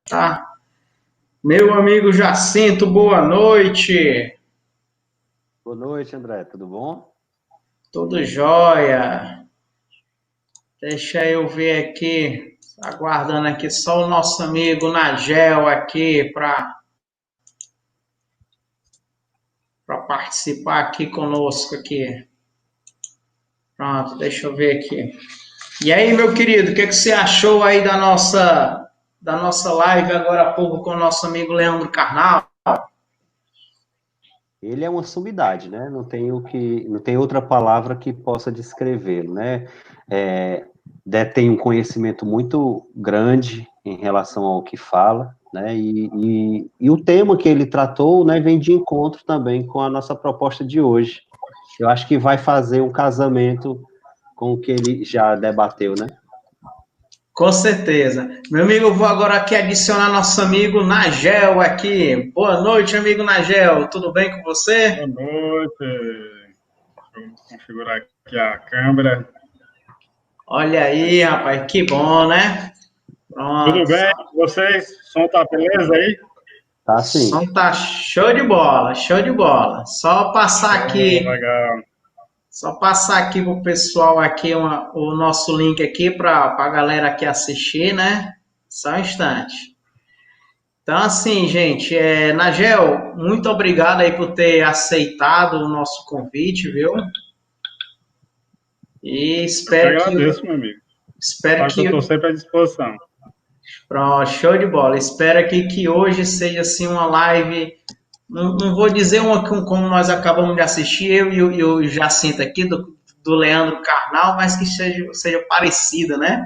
Tá. Meu amigo Jacinto, boa noite. Boa noite, André. Tudo bom? Tudo jóia. Deixa eu ver aqui, aguardando aqui só o nosso amigo Nagel aqui para participar aqui conosco aqui. Pronto, deixa eu ver aqui. E aí, meu querido, o que você achou aí da nossa live agora há pouco com o nosso amigo Leandro Carnal? Ele é uma sumidade, né? Não tem outra palavra que possa descrevê-lo, né? Detém um conhecimento muito grande em relação ao que fala, né? E o tema que ele tratou, né, vem de encontro também com a nossa proposta de hoje. Eu acho que vai fazer um casamento com o que ele já debateu, né? Com certeza. Meu amigo, eu vou agora aqui adicionar nosso amigo Nagel aqui. Boa noite, amigo Nagel. Tudo bem com você? Boa noite. Deixa eu configurar aqui a câmera. Olha aí, rapaz, que bom, né? Tudo Pronto. bem com vocês? O som tá beleza aí? Tá O assim. som tá show de bola, show de bola. Oh, legal. Só passar aqui pro pessoal aqui o nosso link aqui para a galera aqui assistir, né? Só um instante. Então, assim, gente, Nagel, muito obrigado aí por ter aceitado o nosso convite, viu? E Eu que agradeço, meu amigo. espero Sabe que eu estou que, sempre à disposição. pronto, show de bola. Espero aqui que hoje seja assim uma live, não vou dizer uma como nós acabamos de assistir, eu e o Jacinto aqui do Leandro Carnal, mas que seja parecida, né?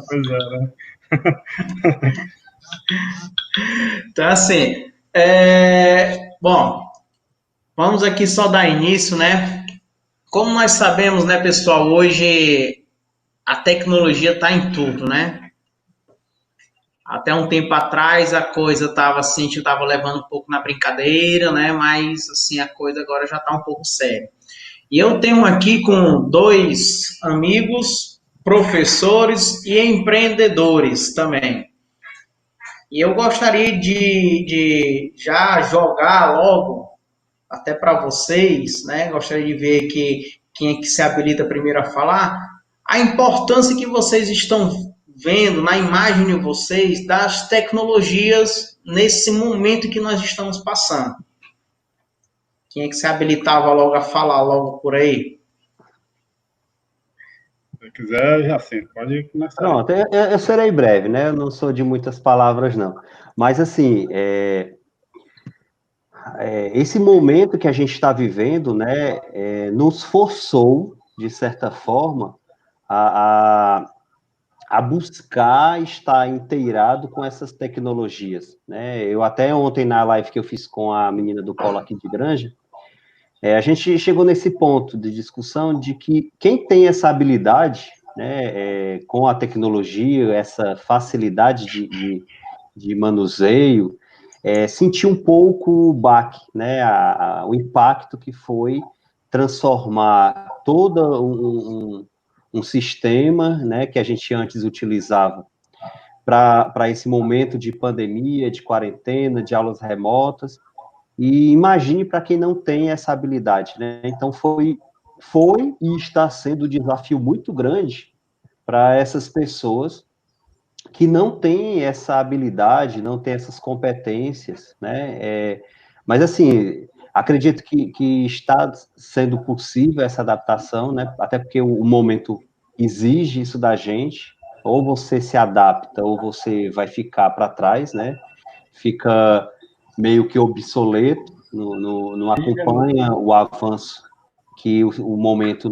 Pois é, né? Então, assim, bom, vamos aqui só dar início, né? Como nós sabemos, né, pessoal, hoje a tecnologia está em tudo, né? Até um tempo atrás a coisa estava assim, a gente estava levando um pouco na brincadeira, né? Mas assim a coisa agora já está um pouco séria. E eu tenho aqui com dois amigos, professores e empreendedores também. E eu gostaria de já jogar logo até para vocês, né? Gostaria de ver quem é que se habilita primeiro a falar, a importância que vocês estão vendo na imagem de vocês das tecnologias nesse momento que nós estamos passando. Quem é que se habilitava logo a falar logo por aí? Se quiser, já sim, pode começar aí. Pronto, eu serei breve, né? Eu não sou de muitas palavras, não. Mas, assim, esse momento que a gente está vivendo, né, nos forçou, de certa forma, a, a, a buscar estar inteirado com essas tecnologias, né? Eu até ontem, na live que eu fiz com a menina do Polo aqui de Granja, a gente chegou nesse ponto de discussão de que quem tem essa habilidade, né, com a tecnologia, essa facilidade de manuseio, sentiu um pouco o baque, né, o impacto que foi transformar todo um sistema, né, que a gente antes utilizava para esse momento de pandemia, de quarentena, de aulas remotas, e imagine para quem não tem essa habilidade, né? Então foi e está sendo um desafio muito grande para essas pessoas que não têm essa habilidade, não têm essas competências, né? Mas assim, acredito que está sendo possível essa adaptação, né? Até porque o momento exige isso da gente. Ou você se adapta, ou você vai ficar para trás, né? Fica meio que obsoleto, não acompanha o avanço que o momento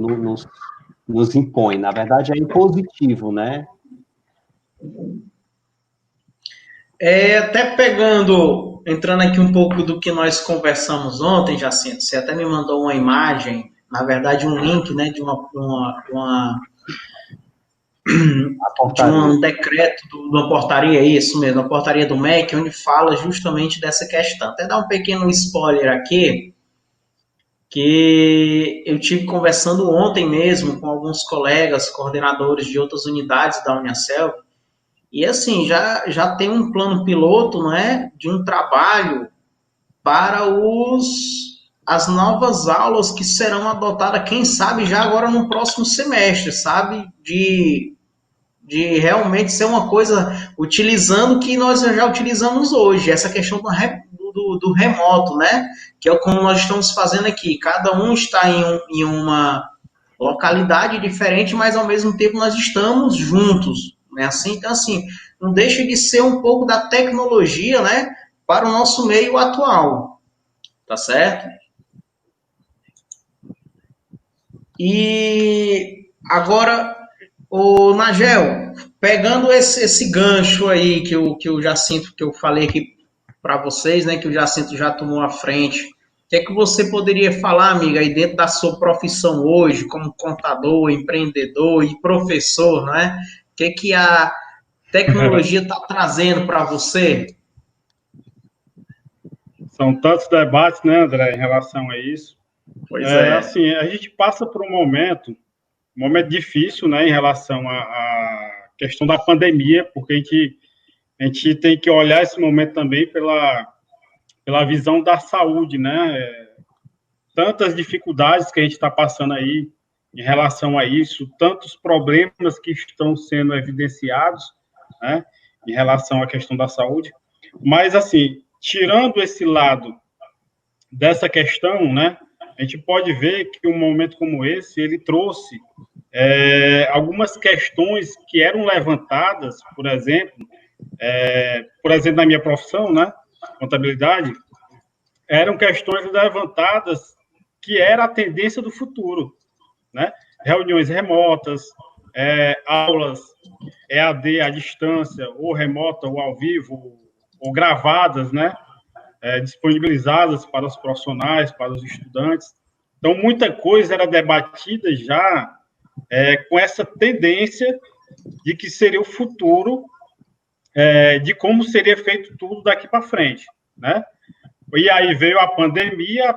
nos impõe. Na verdade, é impositivo, né? Até entrando aqui um pouco do que nós conversamos ontem, Jacinto, você até me mandou uma imagem, na verdade um link, né, A de portaria. um decreto, de uma portaria, isso mesmo, uma portaria do MEC, onde fala justamente dessa questão. Até dar um pequeno spoiler aqui, que eu tive conversando ontem mesmo com alguns colegas, coordenadores de outras unidades da Uniacel, E assim, já tem um plano piloto, não é, de um trabalho para as novas aulas que serão adotadas, quem sabe já agora no próximo semestre, sabe? De realmente ser uma coisa utilizando o que nós já utilizamos hoje, essa questão do remoto, né? Que é como nós estamos fazendo aqui. Cada um está em uma localidade diferente, mas ao mesmo tempo nós estamos juntos, né? Assim, então, assim, não deixa de ser um pouco da tecnologia, né? Para o nosso meio atual, tá certo? E agora, o Nagel, pegando esse gancho aí que o Jacinto, que eu falei aqui para vocês, né, que o Jacinto já tomou a frente, o que é que você poderia falar, amiga, aí dentro da sua profissão hoje, como contador, empreendedor e professor, né? O que é que a tecnologia está trazendo para você? São tantos debates, né, André, em relação a isso. Pois é. Assim, a gente passa por um momento difícil, né, em relação à questão da pandemia, porque a gente tem que olhar esse momento também pela visão da saúde, né? Tantas dificuldades que a gente está passando aí em relação a isso, tantos problemas que estão sendo evidenciados, né, em relação à questão da saúde. Mas, assim, tirando esse lado dessa questão, né, a gente pode ver que um momento como esse, ele trouxe algumas questões que eram levantadas, por exemplo, na minha profissão, né, contabilidade, eram questões levantadas que era a tendência do futuro, né? Reuniões remotas, aulas EAD à distância, ou remota, ou ao vivo, ou gravadas, né? Disponibilizadas para os profissionais, para os estudantes. Então, muita coisa era debatida já com essa tendência de que seria o futuro, de como seria feito tudo daqui para frente, né? E aí veio a pandemia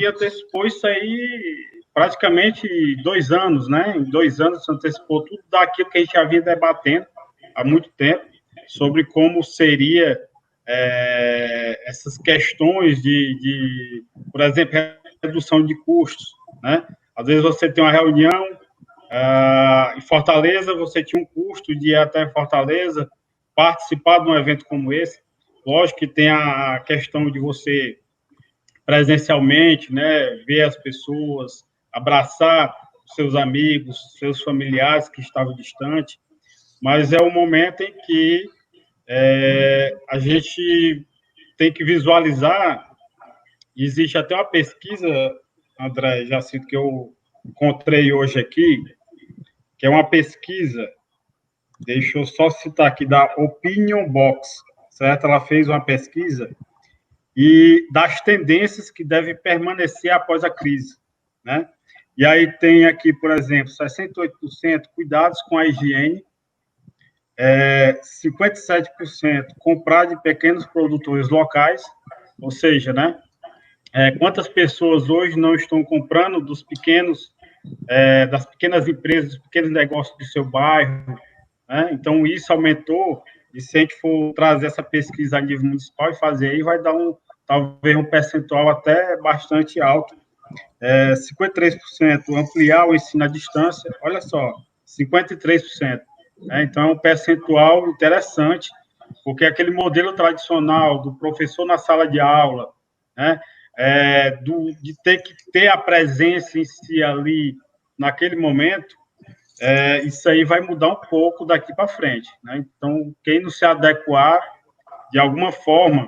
antecipou isso aí praticamente 2 anos, né? Em 2 anos se antecipou tudo daquilo que a gente já vinha debatendo há muito tempo, sobre como seria essas questões por exemplo, redução de custos, né? Às vezes você tem uma reunião em Fortaleza, você tinha um custo de ir até Fortaleza, participar de um evento como esse. Lógico que tem a questão de você presencialmente, né, ver as pessoas, abraçar seus amigos, seus familiares que estavam distantes, mas é um momento em que a gente tem que visualizar. Existe até uma pesquisa, André, já sinto que eu encontrei hoje aqui, que é uma pesquisa, deixa eu só citar aqui, da Opinion Box, certo? Ela fez uma pesquisa e das tendências que devem permanecer após a crise, né? E aí tem aqui, por exemplo, 68% cuidados com a higiene, 57% comprar de pequenos produtores locais, ou seja, né? Quantas pessoas hoje não estão comprando dos pequenos, das pequenas empresas, dos pequenos negócios do seu bairro, né? Então, isso aumentou, e se a gente for trazer essa pesquisa a nível municipal e fazer aí, vai dar talvez um percentual até bastante alto. 53% ampliar o ensino à distância, olha só, 53%. Então, é um percentual interessante, porque aquele modelo tradicional do professor na sala de aula, né, de ter que ter a presença em si ali naquele momento, isso aí vai mudar um pouco daqui para frente, né? Então, quem não se adequar, de alguma forma,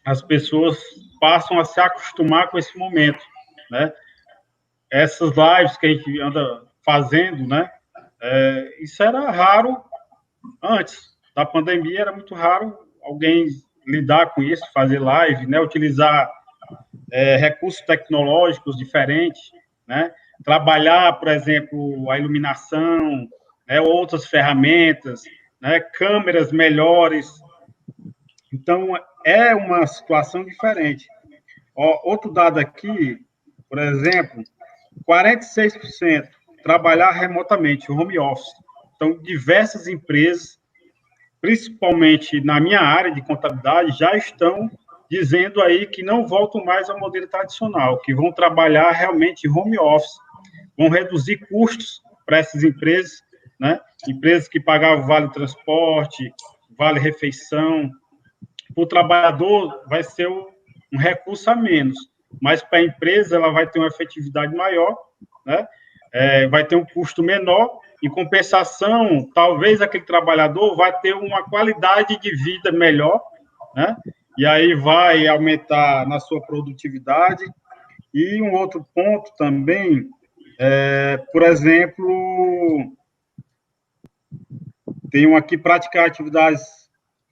as pessoas passam a se acostumar com esse momento, né? Essas lives que a gente anda fazendo, né? Isso era raro antes da pandemia, era muito raro alguém lidar com isso, fazer live, né? Utilizar recursos tecnológicos diferentes, né? Trabalhar, por exemplo, a iluminação, né? Outras ferramentas, né? Câmeras melhores. Então, é uma situação diferente. Outro dado aqui, por exemplo, 46% trabalhar remotamente, home office. Então, diversas empresas principalmente na minha área de contabilidade, já estão dizendo aí que não voltam mais ao modelo tradicional, que vão trabalhar realmente em home office, vão reduzir custos para essas empresas, né? Empresas que pagavam vale transporte, vale refeição. Para o trabalhador vai ser um recurso a menos, mas para a empresa ela vai ter uma efetividade maior, né? Vai ter um custo menor. Em compensação, talvez aquele trabalhador vai ter uma qualidade de vida melhor, né? E aí vai aumentar na sua produtividade. E um outro ponto também, por exemplo, tenho aqui praticar atividades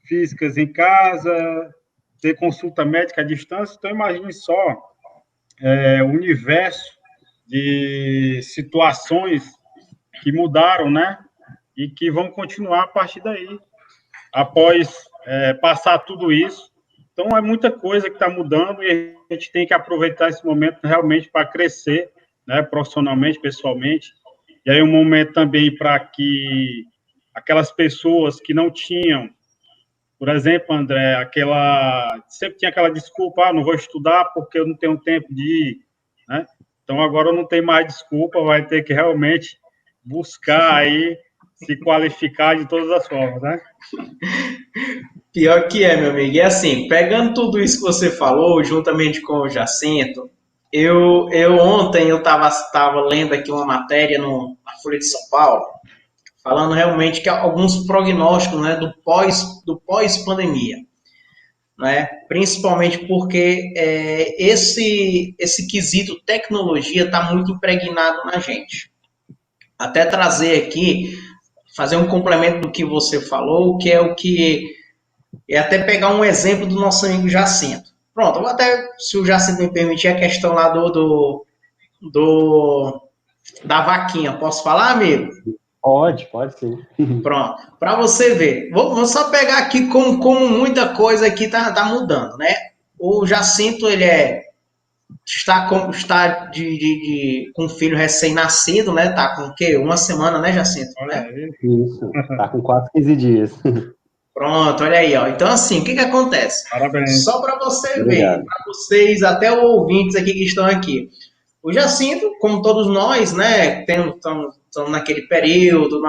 físicas em casa, ter consulta médica à distância. Então, imagine só o universo de situações que mudaram, né? E que vão continuar a partir daí, após passar tudo isso. Então, é muita coisa que está mudando e a gente tem que aproveitar esse momento realmente para crescer, né? Profissionalmente, pessoalmente. E aí, um momento também para que aquelas pessoas que não tinham, por exemplo, André, sempre tinha aquela desculpa, não vou estudar porque eu não tenho tempo de ir, né? Então, agora não tem mais desculpa, vai ter que realmente buscar aí se qualificar de todas as formas, né? Pior que é, meu amigo. E assim, pegando tudo isso que você falou, juntamente com o Jacinto, eu ontem eu estava lendo aqui uma matéria na Folha de São Paulo, falando realmente que alguns prognósticos, né, do pós-pandemia, né? Principalmente porque esse quesito tecnologia está muito impregnado na gente. Até trazer aqui, fazer um complemento do que você falou, que é o que é até pegar um exemplo do nosso amigo Jacinto. Pronto, eu vou até, se o Jacinto me permitir, a questão lá da vaquinha. Posso falar, amigo? Pode sim. Pronto, para você ver. Vou só pegar aqui como muita coisa aqui tá mudando, né? O Jacinto, ele está com um filho recém-nascido, né? Tá com o quê? Uma semana, né, Jacinto? Né? Isso, tá com quase 15 dias. Pronto, olha aí, ó. Então, assim, o que acontece? Parabéns. Só para você ver, para vocês, até os ouvintes aqui que estão aqui. O Jacinto, como todos nós, né, estamos naquele período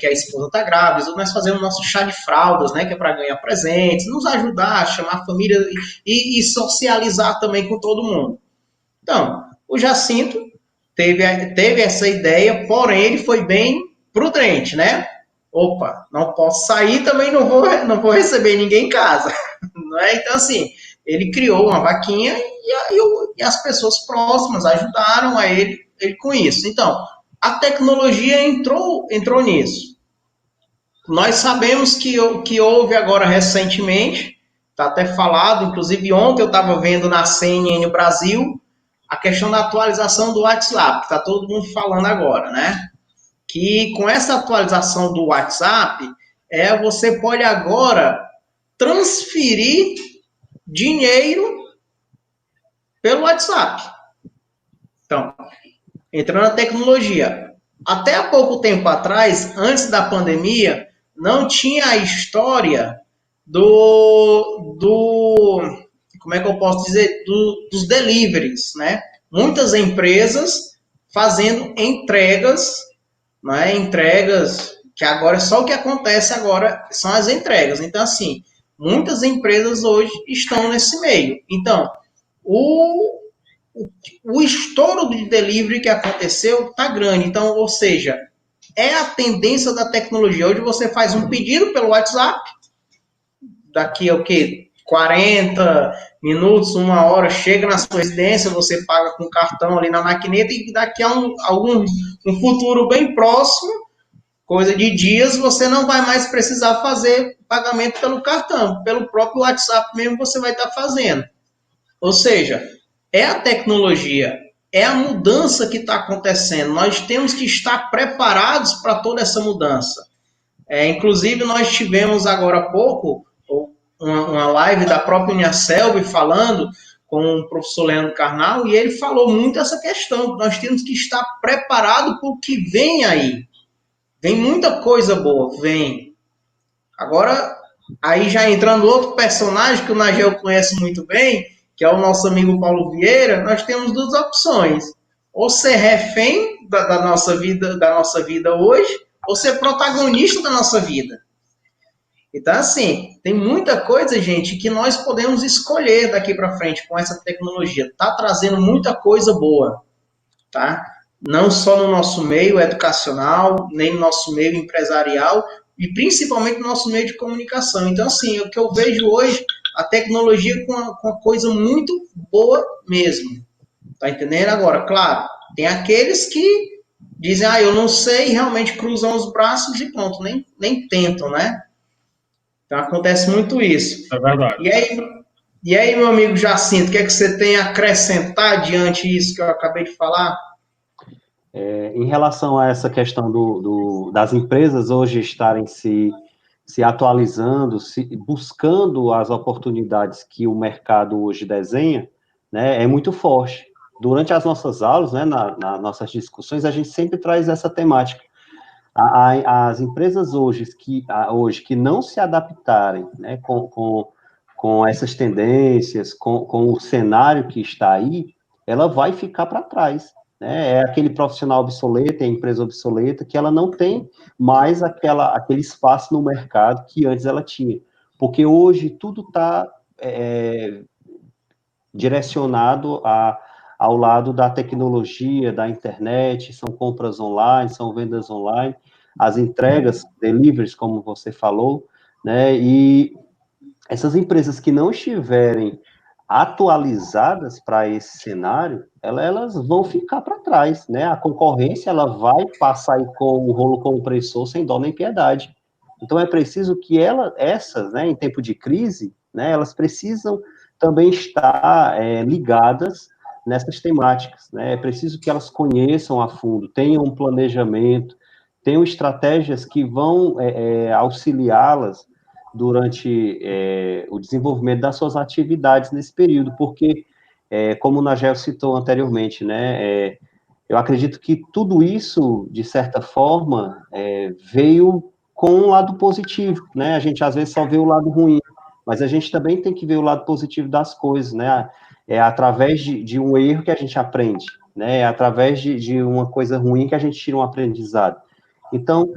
que a esposa está grávida, nós fazemos nosso chá de fraldas, né, que é para ganhar presentes, nos ajudar, chamar a família e socializar também com todo mundo. Então, o Jacinto teve essa ideia, porém ele foi bem prudente, né? Opa, não posso sair, também não vou receber ninguém em casa. Não é? Então, assim, ele criou uma vaquinha e as pessoas próximas ajudaram a ele com isso. Então, a tecnologia entrou nisso. Nós sabemos que houve agora recentemente, está até falado, inclusive ontem eu estava vendo na CNN Brasil, a questão da atualização do WhatsApp, está todo mundo falando agora, né? Que com essa atualização do WhatsApp, você pode agora transferir dinheiro pelo WhatsApp. Então, entrando na tecnologia. Até há pouco tempo atrás, antes da pandemia, não tinha a história como é que eu posso dizer? Dos deliveries, né? Muitas empresas fazendo entregas, né? Entregas que agora só o que acontece agora são as entregas. Então, assim, muitas empresas hoje estão nesse meio. Então, o estouro de delivery que aconteceu está grande. Então, ou seja, é a tendência da tecnologia. Hoje você faz um pedido pelo WhatsApp, daqui a 40 minutos, 1 hora, chega na sua residência, você paga com cartão ali na maquineta e daqui a um futuro bem próximo, coisa de dias, você não vai mais precisar fazer pagamento pelo cartão. Pelo próprio WhatsApp mesmo você vai estar fazendo. Ou seja, é a tecnologia, é a mudança que está acontecendo. Nós temos que estar preparados para toda essa mudança. Inclusive, nós tivemos agora há pouco uma live da própria Uniaselv falando com o professor Leandro Carnal, e ele falou muito essa questão. Nós temos que estar preparados para o que vem aí. Vem muita coisa boa, vem. Agora, aí já entrando outro personagem que o Nagel conhece muito bem, que é o nosso amigo Paulo Vieira, nós temos duas opções. Ou ser refém da nossa vida hoje, ou ser protagonista da nossa vida. Então, assim, tem muita coisa, gente, que nós podemos escolher daqui para frente com essa tecnologia. Tá trazendo muita coisa boa, tá? Não só no nosso meio educacional, nem no nosso meio empresarial e principalmente no nosso meio de comunicação. Então, assim, o que eu vejo hoje, a tecnologia com uma coisa muito boa mesmo. Tá entendendo? Agora, claro, tem aqueles que dizem, eu não sei, e realmente cruzam os braços e pronto, nem tentam, né? Então acontece muito isso. É verdade. E aí, meu amigo Jacinto, o que é que você tem a acrescentar diante disso que eu acabei de falar? Em relação a essa questão das empresas hoje estarem se atualizando, buscando as oportunidades que o mercado hoje desenha, né, é muito forte. Durante as nossas aulas, né, nas nossas discussões, a gente sempre traz essa temática. As empresas hoje que não se adaptarem, né, com essas tendências, com o cenário que está aí, ela vai ficar para trás. Né? É aquele profissional obsoleto, é a empresa obsoleta, que ela não tem mais aquele espaço no mercado que antes ela tinha. Porque hoje tudo está direcionado ao lado da tecnologia, da internet, são compras online, são vendas online, as entregas, deliveries, como você falou, né? E essas empresas que não estiverem atualizadas para esse cenário, elas vão ficar para trás, né? A concorrência, ela vai passar aí com o rolo compressor sem dó nem piedade. Então, é preciso que essas, né, em tempo de crise, né, elas precisam também estar ligadas nessas temáticas, né? É preciso que elas conheçam a fundo, tenham um planejamento, tenham estratégias que vão auxiliá-las durante o desenvolvimento das suas atividades nesse período, porque, como o Nagel citou anteriormente, né, eu acredito que tudo isso, de certa forma, veio com um lado positivo, né, a gente às vezes só vê o lado ruim, mas a gente também tem que ver o lado positivo das coisas, né, é através de um erro que a gente aprende, né, é através de uma coisa ruim que a gente tira um aprendizado. Então,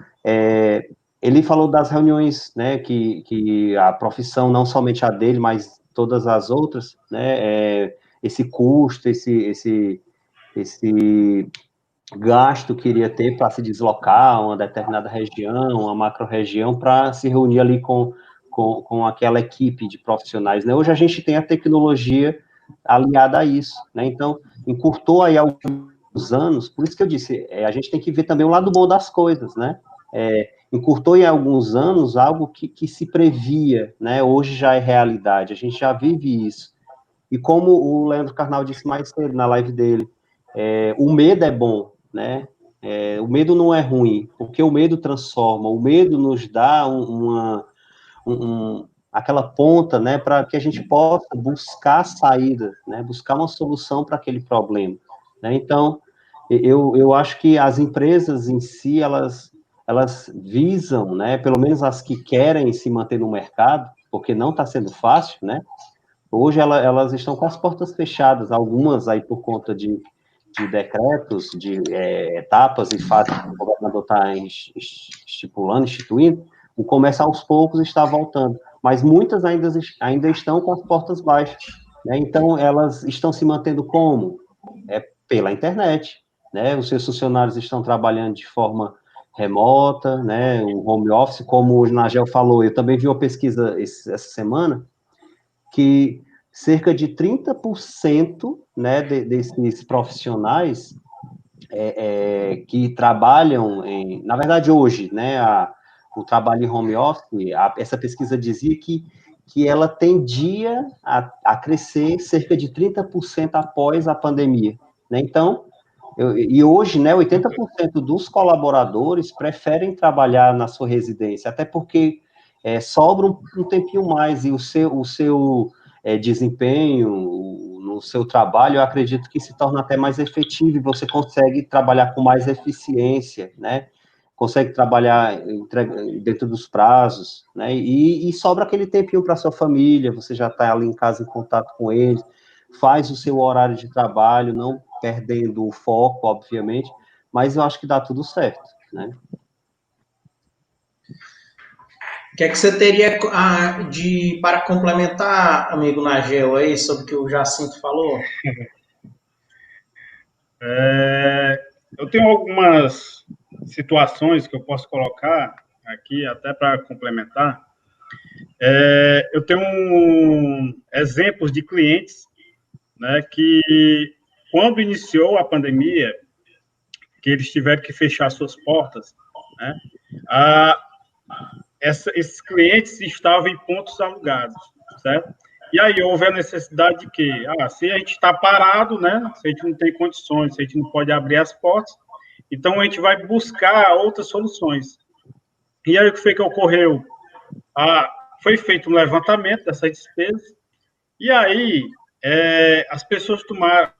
ele falou das reuniões, né, que a profissão, não somente a dele, mas todas as outras, né, esse custo, esse gasto que iria ter para se deslocar a uma determinada região, uma macro-região, para se reunir ali com aquela equipe de profissionais, né? Hoje a gente tem a tecnologia aliada a isso, né? Então, encurtou aí alguns anos, por isso que eu disse, a gente tem que ver também o lado bom das coisas, né? Encurtou em alguns anos algo que se previa, né? Hoje já é realidade, a gente já vive isso. E como o Leandro Carnal disse mais cedo na live dele, o medo é bom, né? O medo não é ruim, porque o medo transforma, o medo nos dá aquela ponta, né, para que a gente possa buscar saída, né, buscar uma solução para aquele problema. Né? Então, eu acho que as empresas em si, elas visam, né, pelo menos as que querem se manter no mercado, porque não está sendo fácil, né? Hoje elas estão com as portas fechadas, algumas aí por conta de decretos, de etapas e fases que o governador está estipulando, instituindo, o comércio aos poucos está voltando, mas muitas ainda estão com as portas baixas, né? Então, elas estão se mantendo como? Pela internet, né? Os seus funcionários estão trabalhando de forma remota, né? O home office, como o Nagel falou, eu também vi uma pesquisa essa semana, que cerca de 30%, né, desses profissionais que trabalham na verdade hoje, né, o trabalho em home office, essa pesquisa dizia que ela tendia a crescer cerca de 30% após a pandemia, né? Então, e hoje, né, 80% dos colaboradores preferem trabalhar na sua residência, até porque sobra um tempinho mais, e o seu desempenho no seu trabalho, eu acredito que se torna até mais efetivo, e você consegue trabalhar com mais eficiência, né? consegue trabalhar dentro dos prazos, né? E sobra aquele tempinho para sua família, você já está ali em casa em contato com eles, faz o seu horário de trabalho, não perdendo o foco, obviamente, mas eu acho que dá tudo certo, né? O que é que você teria para complementar, amigo Nagel, aí, sobre o que o Jacinto falou? Eu tenho algumas situações que eu posso colocar aqui, até para complementar. Eu tenho exemplos de clientes, né, que quando iniciou a pandemia, que eles tiveram que fechar suas portas, né, esses clientes estavam em pontos alugados, certo? E aí houve a necessidade de que, se a gente está parado, né, se a gente não tem condições, se a gente não pode abrir as portas, então a gente vai buscar outras soluções. E aí o que foi que ocorreu? Foi feito um levantamento dessas despesas, e aí as pessoas tomaram,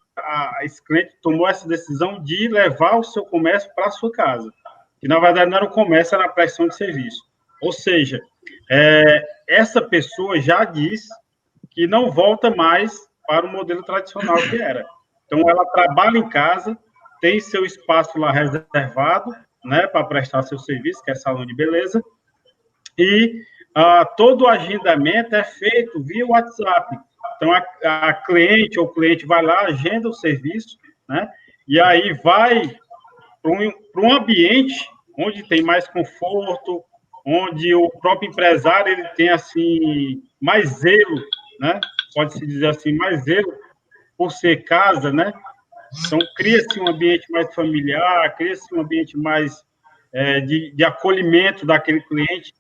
esse cliente tomou essa decisão de levar o seu comércio para a sua casa, que na verdade não era o comércio, era a prestação de serviço. Ou seja, essa pessoa já disse que não volta mais para o modelo tradicional que era. Então, ela trabalha em casa, tem seu espaço lá reservado, né, para prestar seu serviço, que é salão de beleza, e todo o agendamento é feito via WhatsApp. Então, a cliente ou o cliente vai lá, agenda o serviço, né, e aí vai para um ambiente onde tem mais conforto, onde o próprio empresário ele tem assim mais zelo, né? Pode-se dizer assim, mais zelo por ser casa, né? Então cria-se um ambiente mais familiar, cria-se um ambiente mais de acolhimento daquele cliente.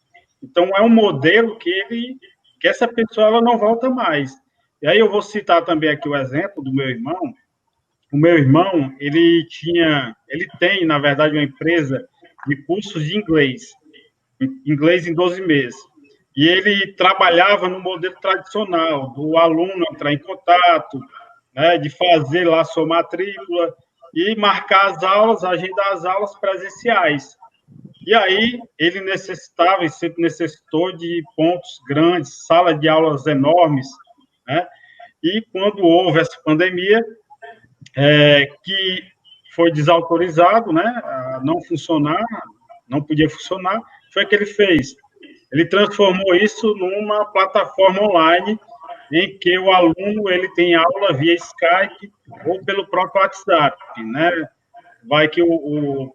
Então é um modelo que essa pessoa ela não volta mais. E aí eu vou citar também aqui o exemplo do meu irmão. O meu irmão ele tem na verdade uma empresa de cursos de inglês em 12 meses. E ele trabalhava no modelo tradicional, do aluno entrar em contato, né, de fazer lá sua matrícula e marcar as aulas, agendar as aulas presenciais. E aí ele necessitava e sempre necessitou de pontos grandes, sala de aulas enormes, né? E quando houve essa pandemia, que foi desautorizado, né, a não funcionar, não podia funcionar, foi o que ele fez. Ele transformou isso numa plataforma online em que o aluno ele tem aula via Skype ou pelo próprio WhatsApp, né? Vai que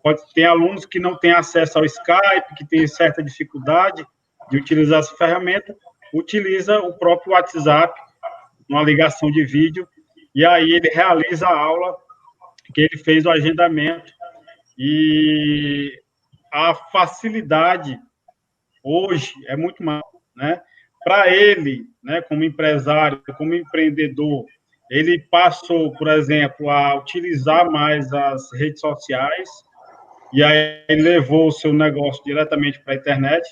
pode ter alunos que não têm acesso ao Skype, que têm certa dificuldade de utilizar essa ferramenta, utiliza o próprio WhatsApp, uma ligação de vídeo, e aí ele realiza a aula que ele fez o agendamento. E a facilidade hoje é muito mais, né? Para ele, né, como empresário, como empreendedor, ele passou, por exemplo, a utilizar mais as redes sociais, e aí ele levou o seu negócio diretamente para a internet,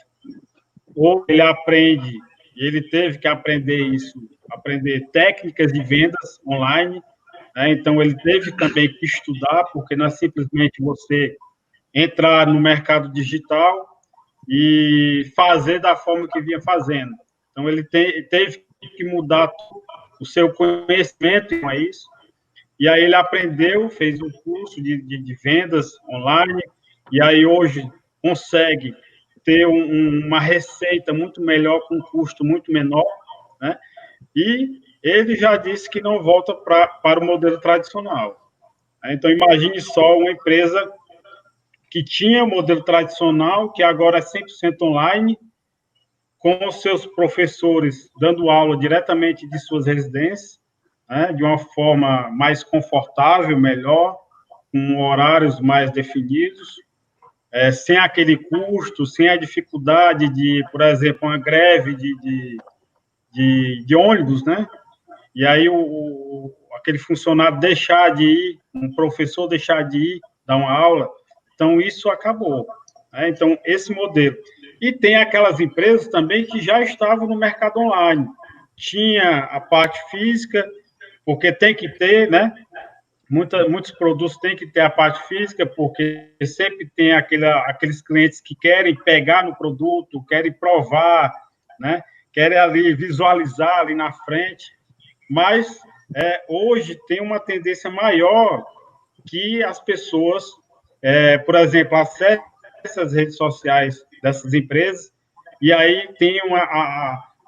ou ele teve que aprender isso, aprender técnicas de vendas online, né? Então ele teve também que estudar, porque não é simplesmente você entrar no mercado digital e fazer da forma que vinha fazendo. Então, ele teve que mudar o seu conhecimento com isso, e aí ele aprendeu, fez um curso de vendas online, e aí hoje consegue ter uma receita muito melhor, com um custo muito menor, né? E ele já disse que não volta para o modelo tradicional. Então, imagine só uma empresa que tinha o modelo tradicional, que agora é 100% online, com os seus professores dando aula diretamente de suas residências, né, de uma forma mais confortável, melhor, com horários mais definidos, sem aquele custo, sem a dificuldade de, por exemplo, uma greve de ônibus, né? E aí aquele funcionário deixar de ir, um professor deixar de ir, dar uma aula. Então, isso acabou, né? Então, esse modelo. E tem aquelas empresas também que já estavam no mercado online. Tinha a parte física, porque tem que ter, né? Muitos produtos têm que ter a parte física, porque sempre tem aqueles clientes que querem pegar no produto, querem provar, né? Querem ali visualizar ali na frente, mas hoje tem uma tendência maior que as pessoas, por exemplo, acessem as redes sociais dessas empresas e aí tem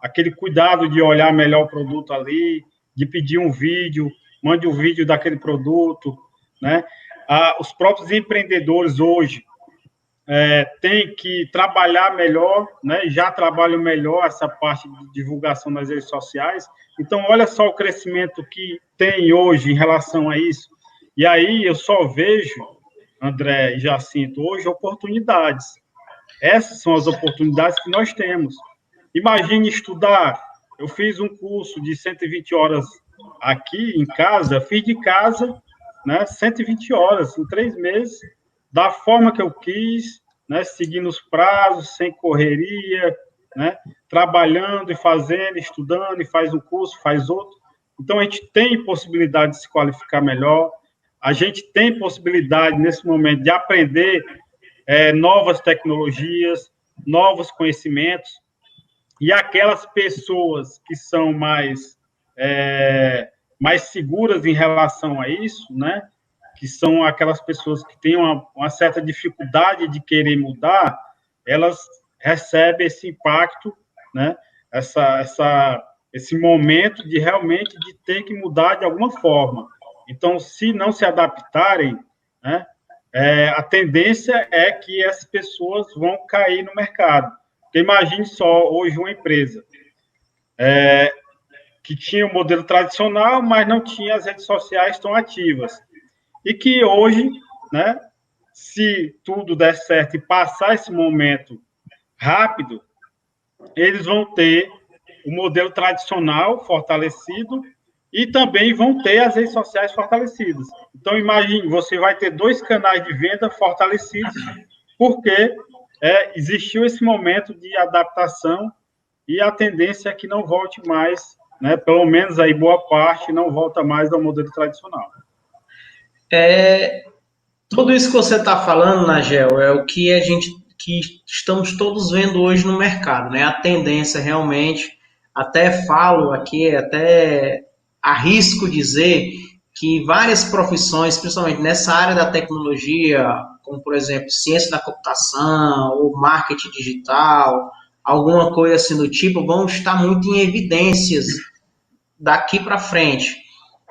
aquele cuidado de olhar melhor o produto ali, de pedir um vídeo, mande um vídeo daquele produto, né? Os próprios empreendedores hoje têm que trabalhar melhor, né? Já trabalham melhor essa parte de divulgação nas redes sociais. Então, olha só o crescimento que tem hoje em relação a isso. E aí eu só vejo, André e Jacinto, hoje oportunidades. Essas são as oportunidades que nós temos. Imagine estudar. Eu fiz um curso de 120 horas aqui em casa, fiz de casa, né, 120 horas em 3 meses, da forma que eu quis, né, seguindo os prazos, sem correria, né, trabalhando e fazendo, estudando, e faz um curso, faz outro. Então, a gente tem possibilidade de se qualificar melhor, a gente tem possibilidade, nesse momento, de aprender novas tecnologias, novos conhecimentos, e aquelas pessoas que são mais seguras em relação a isso, né? Que são aquelas pessoas que têm uma certa dificuldade de querer mudar, elas recebem esse impacto, né? Esse momento de realmente de ter que mudar de alguma forma. Então, se não se adaptarem, né? A tendência é que essas pessoas vão cair no mercado. Porque imagine só, hoje, uma empresa que tinha um modelo tradicional, mas não tinha as redes sociais tão ativas. E que hoje, né, se tudo der certo e passar esse momento rápido, eles vão ter o modelo tradicional fortalecido e também vão ter as redes sociais fortalecidas. Então, imagine, você vai ter 2 canais de venda fortalecidos, porque existiu esse momento de adaptação e a tendência é que não volte mais, né, pelo menos aí boa parte não volta mais ao modelo tradicional. Tudo isso que você está falando, Nagel, é o que que estamos todos vendo hoje no mercado, né? A tendência realmente, até falo aqui, até arrisco dizer que várias profissões, principalmente nessa área da tecnologia, como por exemplo ciência da computação ou marketing digital, alguma coisa assim do tipo, vão estar muito em evidências daqui para frente.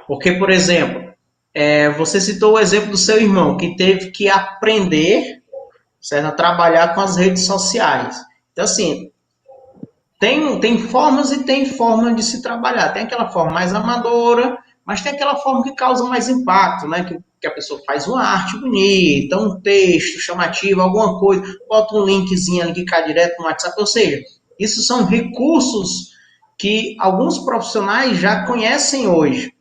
Porque, por exemplo, você citou o exemplo do seu irmão, que teve que aprender, certo, a trabalhar com as redes sociais. Então, assim, tem formas e tem formas de se trabalhar. Tem aquela forma mais amadora, mas tem aquela forma que causa mais impacto, né? Que a pessoa faz uma arte bonita, um texto chamativo, alguma coisa, bota um linkzinho ali que cai direto no WhatsApp. Ou seja, isso são recursos que alguns profissionais já conhecem hoje.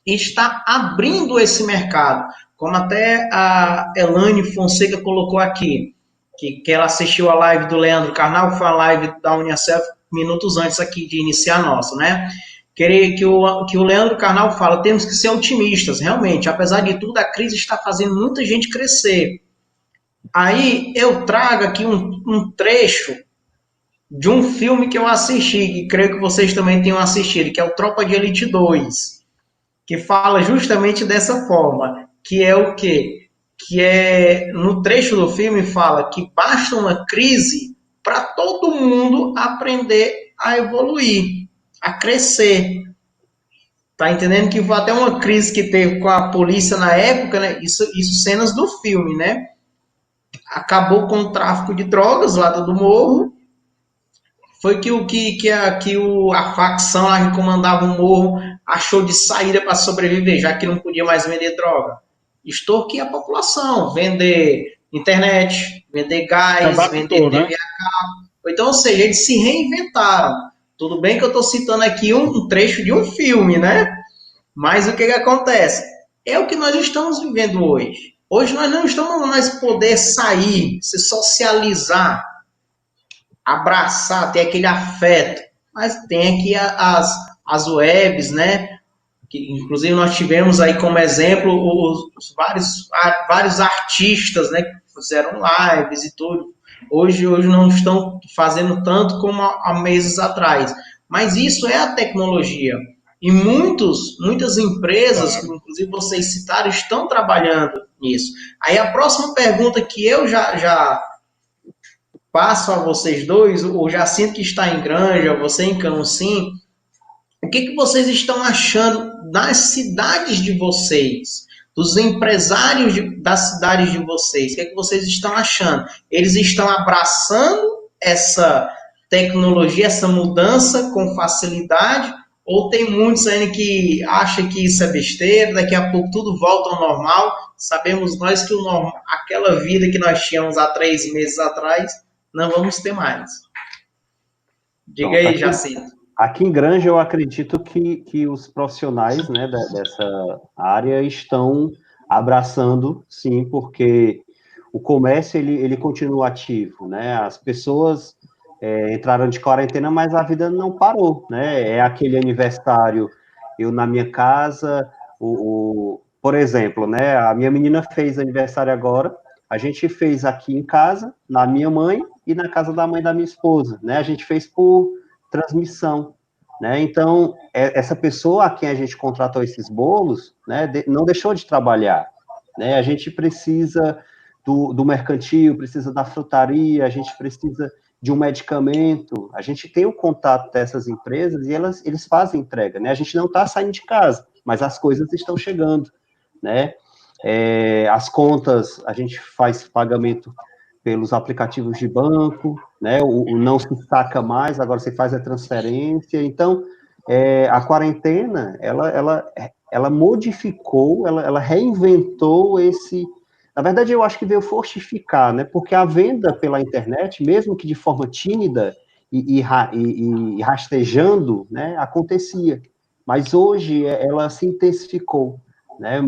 E está abrindo esse mercado, como até a Elane Fonseca colocou aqui, que ela assistiu a live do Leandro Carnal, que foi a live da Unicef minutos antes aqui de iniciar a nossa, né? Que o Leandro Carnal fala, temos que ser otimistas, realmente, apesar de tudo, a crise está fazendo muita gente crescer. Aí eu trago aqui um trecho de um filme que eu assisti, que creio que vocês também tenham assistido, que é o Tropa de Elite 2. Que fala justamente dessa forma, que é o quê? Que é, no trecho do filme fala que basta uma crise para todo mundo aprender a evoluir, a crescer. Tá entendendo que foi até uma crise que teve com a polícia na época, né? Isso cenas do filme, né? Acabou com o tráfico de drogas lá do morro. Foi a facção lá que comandava o morro achou de saída para sobreviver, já que não podia mais vender droga. Extorquir a população, vender internet, vender gás, vender TV a cabo. Então, ou seja, eles se reinventaram. Tudo bem que eu estou citando aqui um trecho de um filme, né? Mas o que acontece? É o que nós estamos vivendo hoje. Hoje nós não estamos mais poder sair, se socializar, abraçar, ter aquele afeto. Mas tem aqui as webs, né? que inclusive nós tivemos aí como exemplo os vários artistas, né, que fizeram lives e tudo. Hoje não estão fazendo tanto como há meses atrás. Mas isso é a tecnologia. E muitas empresas, que inclusive vocês citaram, estão trabalhando nisso. Aí a próxima pergunta que eu já passo a vocês dois, o Jacinto que está em Granja, você em Camusim, o que vocês estão achando das cidades de vocês, dos empresários das cidades de vocês? O que vocês estão achando? Eles estão abraçando essa tecnologia, essa mudança com facilidade? Ou tem muitos ainda que acham que isso é besteira, daqui a pouco tudo volta ao normal? Sabemos nós que aquela vida que nós tínhamos há 3 meses atrás, não vamos ter mais. Diga Pronto, aí, Jacinto. Aqui em Granja, eu acredito que os profissionais, né, dessa área estão abraçando, sim, porque o comércio ele continua ativo, né? As pessoas entraram de quarentena, mas a vida não parou, né? É aquele aniversário, eu na minha casa, por exemplo, né? A minha menina fez aniversário agora, a gente fez aqui em casa, na minha mãe e na casa da mãe da minha esposa, né? A gente fez por transmissão, né? Então, essa pessoa a quem a gente contratou esses bolos, né, não deixou de trabalhar, né? A gente precisa do mercantil, precisa da frutaria, a gente precisa de um medicamento, a gente tem o contato dessas empresas e eles fazem entrega, né? A gente não está saindo de casa, mas as coisas estão chegando, né? As contas, a gente faz pagamento pelos aplicativos de banco, né? O não se saca mais, agora você faz a transferência. Então, a quarentena, ela modificou, ela reinventou esse. Na verdade, eu acho que veio fortificar, né? Porque a venda pela internet, mesmo que de forma tímida e rastejando, né, acontecia. Mas hoje ela se intensificou, né?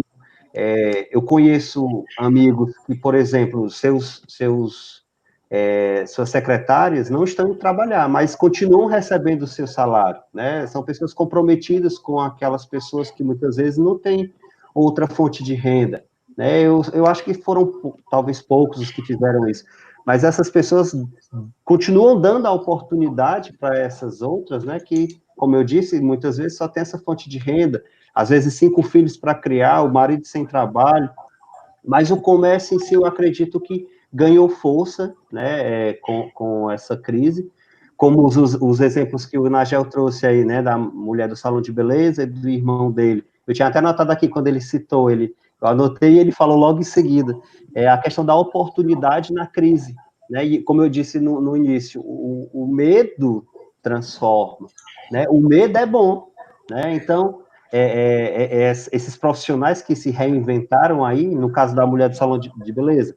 Eu conheço amigos que, por exemplo, suas secretárias não estão indo trabalhar, mas continuam recebendo o seu salário, né? São pessoas comprometidas com aquelas pessoas que muitas vezes não têm outra fonte de renda, né? Eu acho que foram talvez poucos os que fizeram isso, mas essas pessoas continuam dando a oportunidade para essas outras, né? Que, como eu disse, muitas vezes só tem essa fonte de renda, às vezes 5 filhos para criar, o marido sem trabalho, mas o comércio em si, eu acredito que ganhou força, né, com essa crise, como os exemplos que o Nagel trouxe aí, né, da mulher do salão de beleza e do irmão dele. Eu tinha até anotado aqui, quando ele citou, eu anotei e ele falou logo em seguida, a questão da oportunidade na crise, né, e como eu disse no início, o medo transforma, né, o medo é bom, né, então esses profissionais que se reinventaram aí, no caso da mulher do salão de beleza,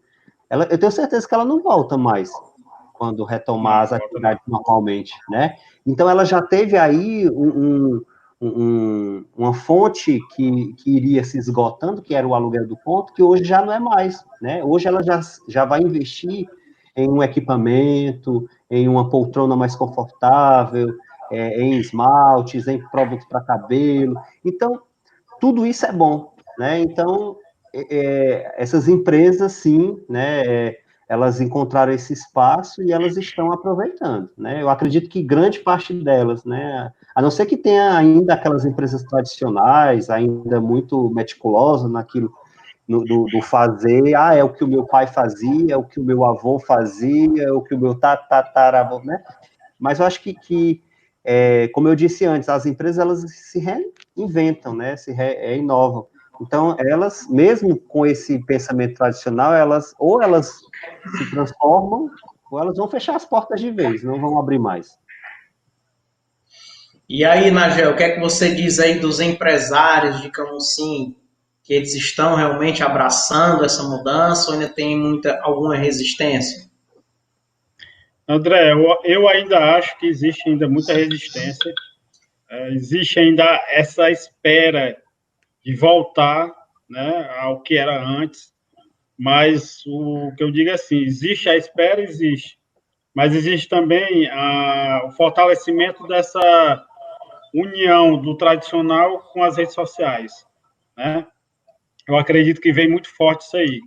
eu tenho certeza que ela não volta mais quando retomar as atividades normalmente, né? Então, ela já teve aí uma fonte que iria se esgotando, que era o aluguel do ponto, que hoje já não é mais, né? Hoje ela já vai investir em um equipamento, em uma poltrona mais confortável, em esmaltes, em produtos para cabelo. Então, tudo isso é bom, né? Então, essas empresas, sim, né? Elas encontraram esse espaço e elas estão aproveitando, né? Eu acredito que grande parte delas, né? A não ser que tenha ainda aquelas empresas tradicionais, ainda muito meticulosas naquilo do fazer, é o que o meu pai fazia, é o que o meu avô fazia, é o que o meu tataravô, né? Mas eu acho que como eu disse antes, as empresas elas se reinventam, né? Se inovam. Então, elas, mesmo com esse pensamento tradicional, elas se transformam ou elas vão fechar as portas de vez, não vão abrir mais. E aí, Nagel, o que é que você diz aí dos empresários de Camusim? Que eles estão realmente abraçando essa mudança ou ainda tem alguma resistência? André, eu ainda acho que existe ainda muita resistência, existe ainda essa espera de voltar, né, ao que era antes, mas o que eu digo é assim, existe a espera, existe, mas existe também o fortalecimento união do tradicional com as redes sociais, né? Eu acredito que vem muito forte isso aí.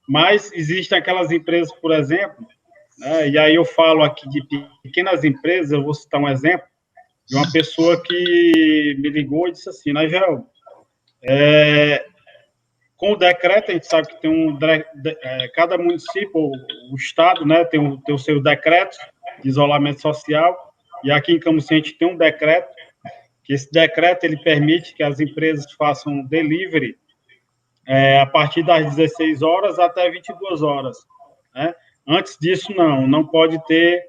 Mas existem aquelas empresas, por exemplo, né, e aí eu falo aqui de pequenas empresas, eu vou citar um exemplo de uma pessoa que me ligou e disse assim, Nigel, com o decreto, a gente sabe que tem cada município, o estado, né, tem o seu decreto de isolamento social, e aqui em Camusim a gente tem um decreto, que esse decreto ele permite que as empresas façam delivery a partir das 16 horas até 22 horas. Né? Antes disso, não pode ter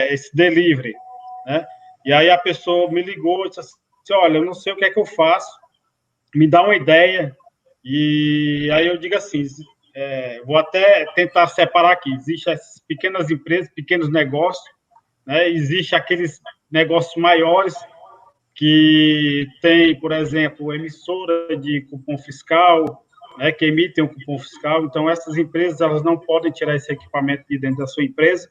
esse delivery. Né? E aí a pessoa me ligou e disse assim, olha, eu não sei o que é que eu faço, me dá uma ideia. E aí eu digo assim, vou até tentar separar aqui, existem essas pequenas empresas, pequenos negócios, né? Existem aqueles negócios maiores que tem, por exemplo, emissora de cupom fiscal, né, que emitem um cupom fiscal. Então, essas empresas elas não podem tirar esse equipamento de dentro da sua empresa.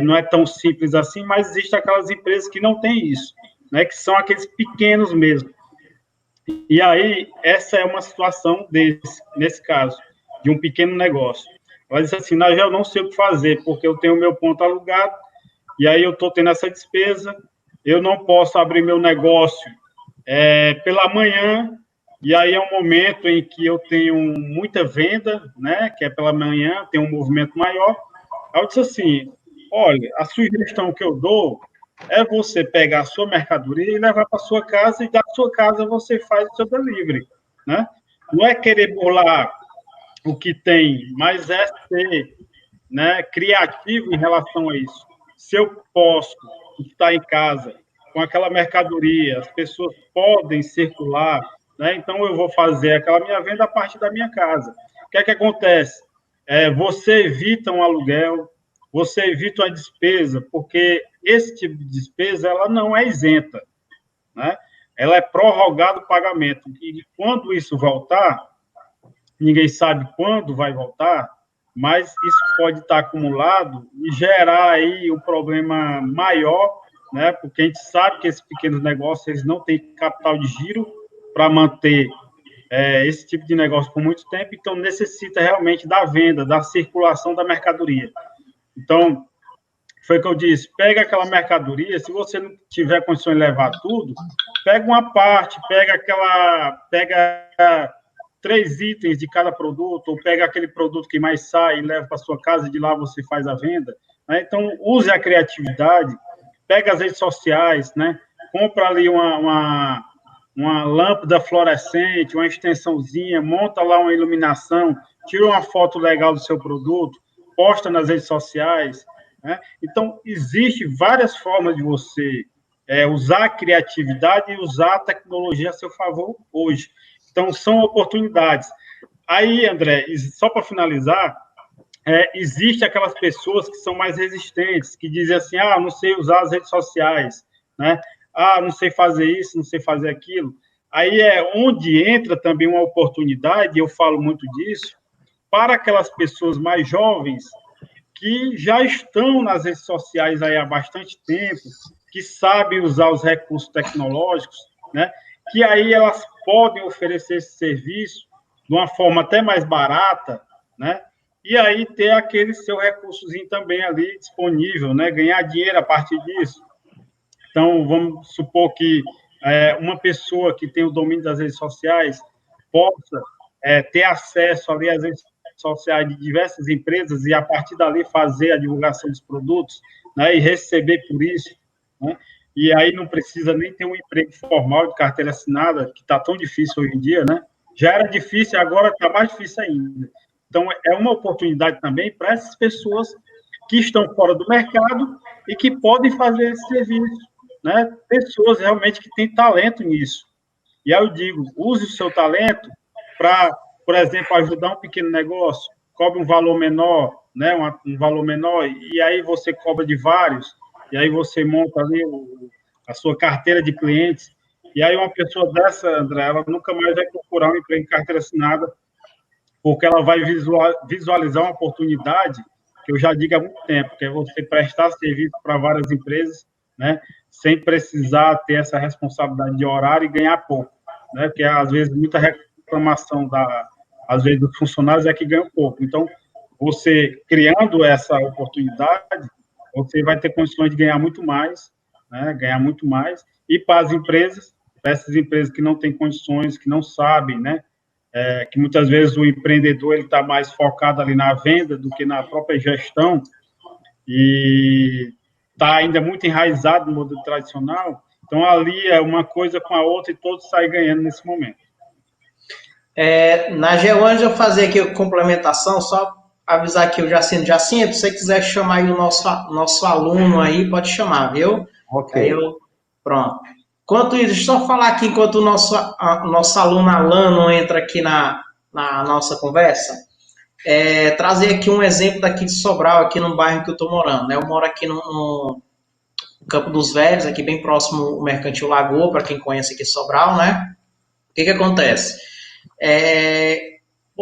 Não é tão simples assim, mas existem aquelas empresas que não têm isso, né, que são aqueles pequenos mesmo. E aí, essa é uma situação nesse caso, de um pequeno negócio. Ela disse assim, Nigel, eu não sei o que fazer, porque eu tenho o meu ponto alugado, e aí eu estou tendo essa despesa, eu não posso abrir meu negócio pela manhã, e aí é um momento em que eu tenho muita venda, né, que é pela manhã, tem um movimento maior. Aí eu disse assim, olha, a sugestão que eu dou é você pegar a sua mercadoria e levar para a sua casa, e da sua casa você faz o seu delivery, né? Não é querer burlar o que tem, mas é ser, né, criativo em relação a isso. Se eu posso estar em casa com aquela mercadoria, as pessoas podem circular, né? Então eu vou fazer aquela minha venda a partir da minha casa. O que é que acontece? Você evita um aluguel, você evita uma despesa, porque esse tipo de despesa ela não é isenta, né? Ela é prorrogado o pagamento. E quando isso voltar, ninguém sabe quando vai voltar, mas isso pode estar acumulado e gerar aí um problema maior, né? Porque a gente sabe que esses pequenos negócios eles não têm capital de giro para manter esse tipo de negócio por muito tempo, então necessita realmente da venda, da circulação da mercadoria. Então, foi o que eu disse, pega aquela mercadoria, se você não tiver condições de levar tudo, pega uma parte, pega 3 itens de cada produto, ou pega aquele produto que mais sai e leva para sua casa e de lá você faz a venda. Né? Então, use a criatividade, pega as redes sociais, né? Compra ali uma lâmpada fluorescente, uma extensãozinha, monta lá uma iluminação, tira uma foto legal do seu produto, posta nas redes sociais. Né? Então, existem várias formas de você usar a criatividade e usar a tecnologia a seu favor hoje. Então, são oportunidades. Aí, André, só para finalizar, existe aquelas pessoas que são mais resistentes, que dizem assim, não sei usar as redes sociais, né? Não sei fazer isso, não sei fazer aquilo. Aí é onde entra também uma oportunidade, eu falo muito disso, para aquelas pessoas mais jovens que já estão nas redes sociais aí há bastante tempo, que sabem usar os recursos tecnológicos, né? Que aí elas podem oferecer esse serviço de uma forma até mais barata, né? E aí ter aquele seu recursozinho também ali disponível, né? Ganhar dinheiro a partir disso. Então, vamos supor que uma pessoa que tem o domínio das redes sociais possa ter acesso ali às redes sociais de diversas empresas e, a partir dali, fazer a divulgação dos produtos, né, e receber por isso, né? E aí não precisa nem ter um emprego formal de carteira assinada, que está tão difícil hoje em dia, né? Já era difícil, agora está mais difícil ainda. Então, é uma oportunidade também para essas pessoas que estão fora do mercado e que podem fazer esse serviço, né? Pessoas realmente que têm talento nisso. E aí eu digo, use o seu talento para, por exemplo, ajudar um pequeno negócio, cobre um valor menor, né? Um valor menor, e aí você cobra de vários, e aí você monta ali a sua carteira de clientes, e aí uma pessoa dessa, André, ela nunca mais vai procurar um emprego em carteira assinada, porque ela vai visualizar uma oportunidade que eu já digo há muito tempo, que é você prestar serviço para várias empresas, né? Sem precisar ter essa responsabilidade de horário e ganhar pouco, né? Porque, às vezes, muita reclamação às vezes, dos funcionários é que ganham pouco. Então, você criando essa oportunidade, você vai ter condições de ganhar muito mais, né? Ganhar muito mais. E para as empresas, para essas empresas que não têm condições, que não sabem, né? Que muitas vezes o empreendedor ele está mais focado ali na venda do que na própria gestão e está ainda muito enraizado no modelo tradicional. Então, ali é uma coisa com a outra e todos saem ganhando nesse momento. Na Geoandes eu fazer aqui a complementação, só avisar que o Jacinto, se você quiser chamar aí o nosso aluno aí, pode chamar, viu? Ok. Pronto. Enquanto isso, deixa eu só falar aqui, enquanto o nosso aluno Alano entra aqui na nossa conversa, trazer aqui um exemplo daqui de Sobral, aqui no bairro que eu estou morando, né? Eu moro aqui no Campo dos Velhos, aqui bem próximo ao Mercantil Lagoa, para quem conhece aqui Sobral, né? O que acontece?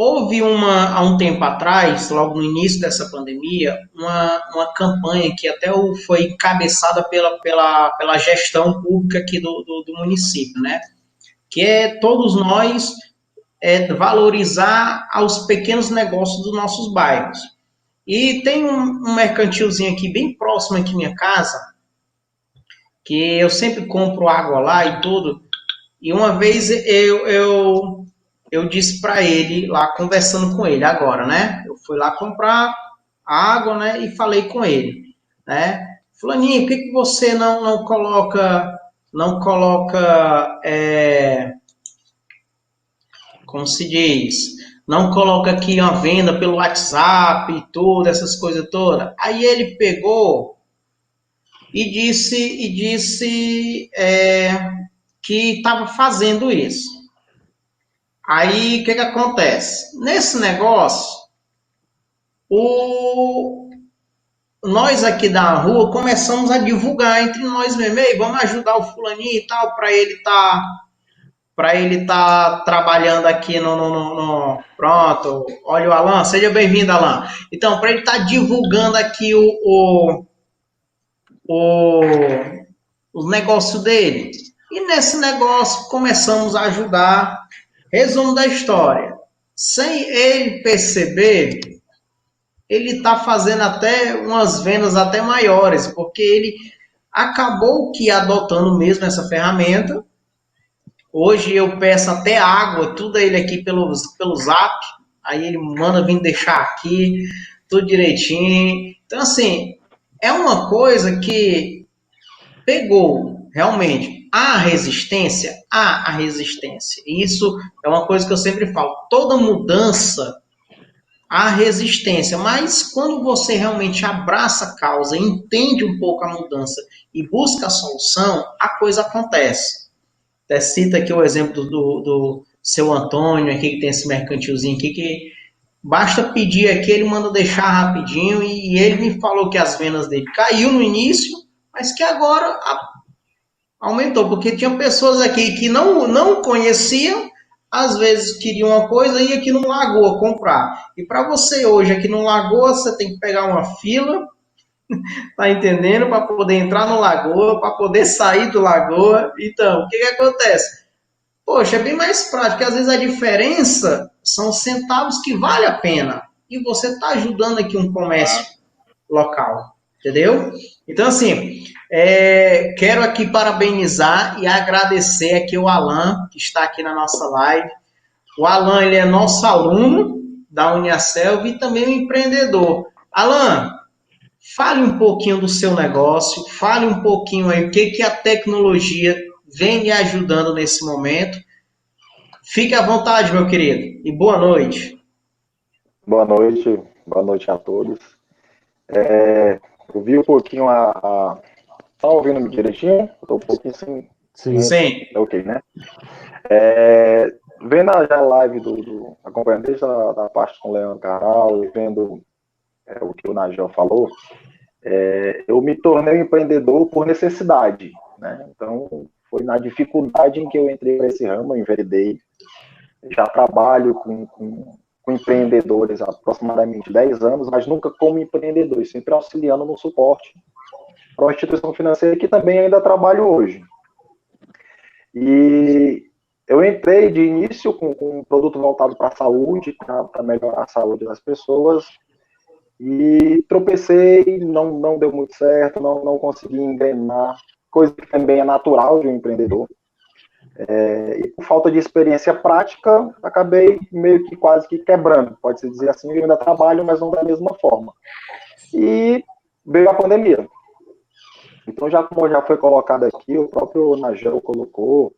Houve há um tempo atrás, logo no início dessa pandemia, uma campanha que até foi encabeçada pela gestão pública aqui do município, né? Que é todos nós valorizar os pequenos negócios dos nossos bairros. E tem um mercantilzinho aqui bem próximo aqui à minha casa, que eu sempre compro água lá e tudo. E uma vez eu disse para ele, lá conversando com ele agora, né? Eu fui lá comprar água, né? E falei com ele, né? Fulaninho, por que você não coloca, como se diz, não coloca aqui uma venda pelo WhatsApp e tudo, essas coisas todas? Aí ele pegou e disse que estava fazendo isso. Aí, o que acontece? Nesse negócio, nós aqui da rua começamos a divulgar entre nós mesmos, vamos ajudar o fulaninho e tal, para ele tá trabalhando aqui no... Pronto, olha o Alan, seja bem-vindo, Alan. Então, para ele estar divulgando aqui o negócio dele. E nesse negócio começamos a ajudar. Resumo da história. Sem ele perceber, ele está fazendo até umas vendas até maiores, porque ele acabou que adotando mesmo essa ferramenta. Hoje eu peço até água, tudo a ele aqui pelo Zap, aí ele manda vir deixar aqui, tudo direitinho. Então, assim, é uma coisa que pegou, realmente. Há a resistência? Há a resistência. Isso é uma coisa que eu sempre falo. Toda mudança há resistência, mas quando você realmente abraça a causa, entende um pouco a mudança e busca a solução, a coisa acontece. Até cita aqui o exemplo do seu Antônio, aqui que tem esse mercantilzinho aqui, que basta pedir aqui, ele manda deixar rapidinho, e ele me falou que as vendas dele caiu no início, mas que agora aumentou, porque tinha pessoas aqui que não conheciam, às vezes queriam uma coisa e ia aqui no Lagoa comprar. E para você hoje aqui no Lagoa, você tem que pegar uma fila, tá entendendo? Para poder entrar no Lagoa, para poder sair do Lagoa. Então, o que acontece? Poxa, é bem mais prático, às vezes a diferença são centavos que vale a pena. E você está ajudando aqui um comércio local, entendeu? Então, assim, quero aqui parabenizar e agradecer aqui o Alan, que está aqui na nossa live. O Alan, ele é nosso aluno da Uniaselv e também um empreendedor. Alan, fale um pouquinho do seu negócio, fale um pouquinho aí o que a tecnologia vem lhe ajudando nesse momento. Fique à vontade, meu querido, e boa noite. Boa noite a todos. Eu vi um pouquinho Tá ouvindo direitinho? Estou um pouquinho sem... Sim. Ok, né? Vendo já a live acompanhando desde a parte com o Leandro Carral e vendo o que o Nagel falou, eu me tornei um empreendedor por necessidade, né? Então, foi na dificuldade em que eu entrei para esse ramo, eu enveredei. Já trabalho com empreendedores há aproximadamente 10 anos, mas nunca como empreendedor, sempre auxiliando no suporte para uma instituição financeira que também ainda trabalho hoje. E eu entrei de início com um produto voltado para a saúde, para melhorar a saúde das pessoas, e tropecei, não deu muito certo, não consegui engrenar, coisa que também é natural de um empreendedor. E por falta de experiência prática, acabei meio que quase que quebrando, pode-se dizer assim. Eu ainda trabalho, mas não da mesma forma. E veio a pandemia. Então, como já foi colocado aqui, o próprio Nagel colocou,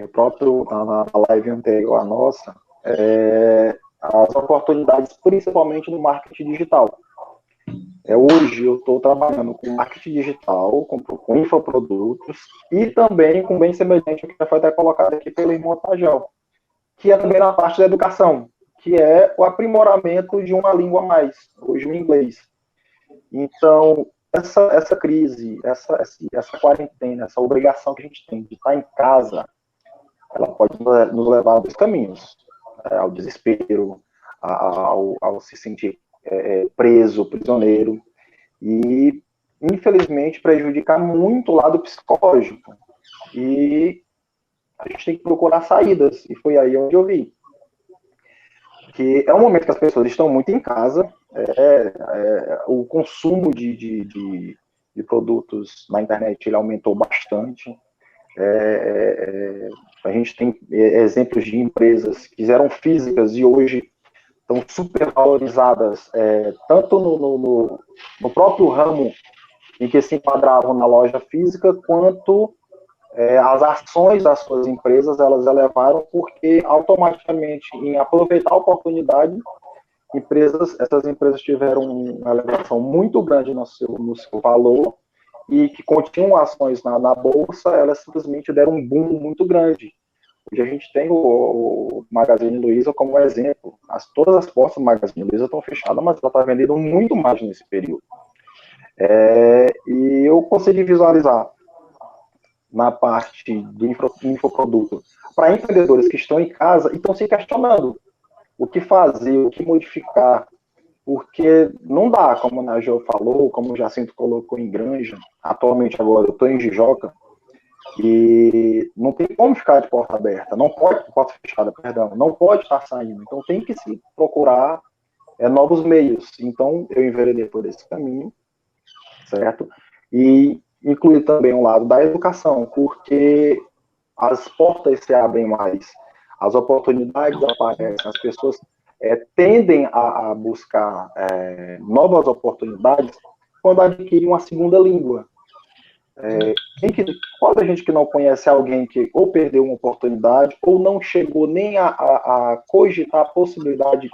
o próprio na live anterior à nossa, as oportunidades, principalmente no marketing digital. Hoje eu estou trabalhando com marketing digital, com infoprodutos e também com bem semelhante ao que já foi até colocado aqui pelo irmão Nagel, que é também na parte da educação, que é o aprimoramento de uma língua a mais, hoje o inglês. Então, essa crise, essa quarentena, essa obrigação que a gente tem de estar em casa, ela pode nos levar a dois caminhos, ao desespero, ao se sentir preso, prisioneiro, e, infelizmente, prejudicar muito o lado psicológico. E a gente tem que procurar saídas, e foi aí onde eu vi. Que é um momento que as pessoas estão muito em casa, o consumo de produtos na internet ele aumentou bastante. A gente tem exemplos de empresas que eram físicas e hoje estão super valorizadas, tanto no próprio ramo em que se enquadravam na loja física, quanto as ações das suas empresas, elas elevaram porque automaticamente, em aproveitar a oportunidade, essas empresas tiveram uma elevação muito grande no seu valor e que continham ações na bolsa, elas simplesmente deram um boom muito grande. Hoje a gente tem o Magazine Luiza como exemplo. Todas as portas do Magazine Luiza estão fechadas, mas ela está vendendo muito mais nesse período. E eu consegui visualizar na parte do infoproduto para empreendedores que estão em casa e estão se questionando o que fazer, o que modificar, porque não dá, como a Nagel falou, como o Jacinto colocou em Granja, atualmente agora eu estou em Jijoca, e não tem como ficar de porta aberta, porta fechada, perdão, não pode estar saindo, então tem que se procurar novos meios. Então eu enveredei por esse caminho, certo? E incluir também um lado da educação, porque as portas se abrem mais, as oportunidades aparecem, as pessoas tendem a buscar novas oportunidades quando adquirem uma segunda língua. Quanta gente que não conhece alguém que ou perdeu uma oportunidade ou não chegou nem a cogitar a possibilidade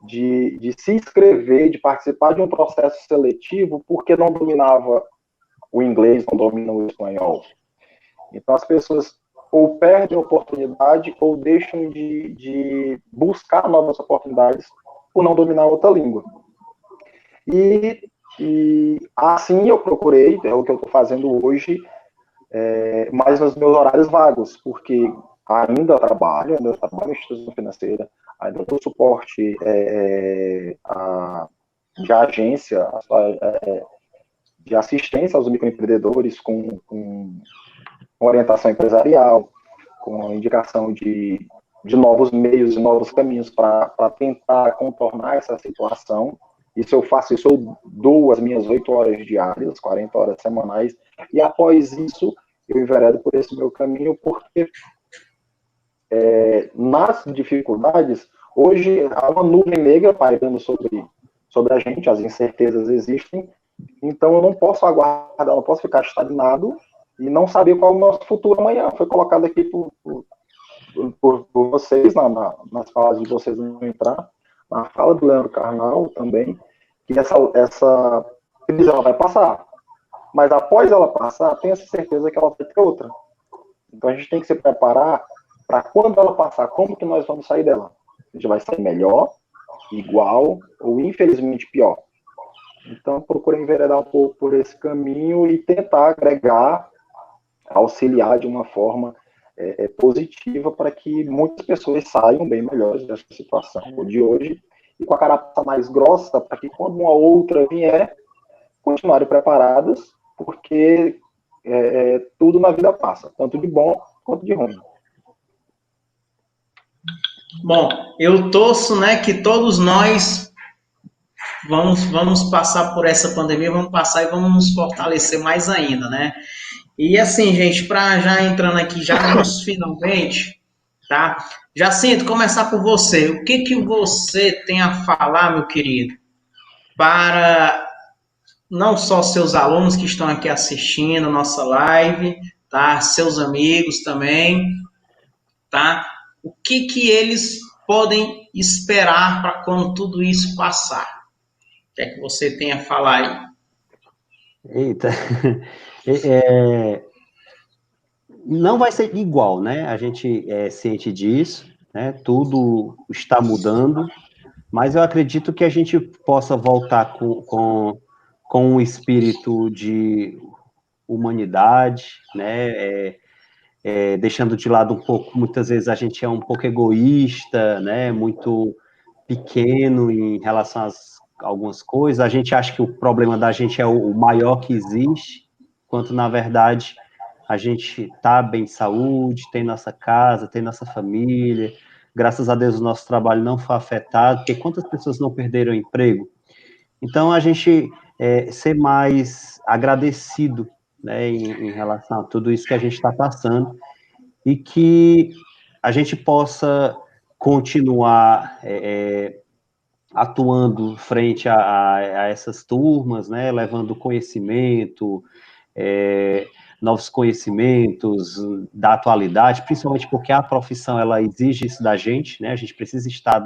de se inscrever, de participar de um processo seletivo porque não dominava o inglês, não domina o espanhol. Então as pessoas ou perdem a oportunidade ou deixam de buscar novas oportunidades por não dominar outra língua. E assim eu procurei, é o que eu estou fazendo hoje, mas nos meus horários vagos, porque ainda trabalho em instituição financeira, ainda dou suporte de agência, de assistência aos microempreendedores com orientação empresarial, com indicação de novos meios e novos caminhos para tentar contornar essa situação. Isso eu faço, isso eu dou as minhas 8 horas diárias, 40 horas semanais, e após isso eu enveredo por esse meu caminho, porque nas dificuldades, hoje há uma nuvem negra pairando sobre a gente, as incertezas existem, então eu não posso aguardar, não posso ficar estagnado e não saber qual é o nosso futuro amanhã. Foi colocado aqui por vocês, nas falas de vocês não entrar, na fala do Leandro Carnal também, que essa crise ela vai passar. Mas após ela passar, tenha certeza que ela vai ter outra. Então a gente tem que se preparar para quando ela passar, como que nós vamos sair dela? A gente vai sair melhor, igual ou infelizmente pior. Então procure enveredar um pouco por esse caminho e tentar agregar, auxiliar de uma forma positiva para que muitas pessoas saiam bem melhores dessa situação de hoje e com a carapaça mais grossa para que quando uma outra vier, continuarem preparadas, porque tudo na vida passa, tanto de bom quanto de ruim. Bom, eu torço, né, que todos nós vamos passar por essa pandemia, vamos passar e vamos nos fortalecer mais ainda, né? E assim, gente, para já entrando aqui já nos finalmente, tá? Jacinto, começar por você. O que você tem a falar, meu querido, para não só seus alunos que estão aqui assistindo nossa live, tá? Seus amigos também, tá? O que eles podem esperar para quando tudo isso passar? O que é que você tem a falar aí? Eita, não vai ser igual, né? A gente é ciente disso, né? Tudo está mudando, mas eu acredito que a gente possa voltar com um espírito de humanidade, né? Deixando de lado um pouco, muitas vezes a gente é um pouco egoísta, né? Muito pequeno em relação a algumas coisas. A gente acha que o problema da gente é o maior que existe, quanto na verdade a gente está bem de saúde, tem nossa casa, tem nossa família. Graças a Deus o nosso trabalho não foi afetado, porque quantas pessoas não perderam o emprego? Então a gente ser mais agradecido, né, em relação a tudo isso que a gente está passando e que a gente possa continuar atuando frente a essas turmas, né, levando conhecimento, novos conhecimentos da atualidade, principalmente porque a profissão ela exige isso da gente, né, a gente precisa estar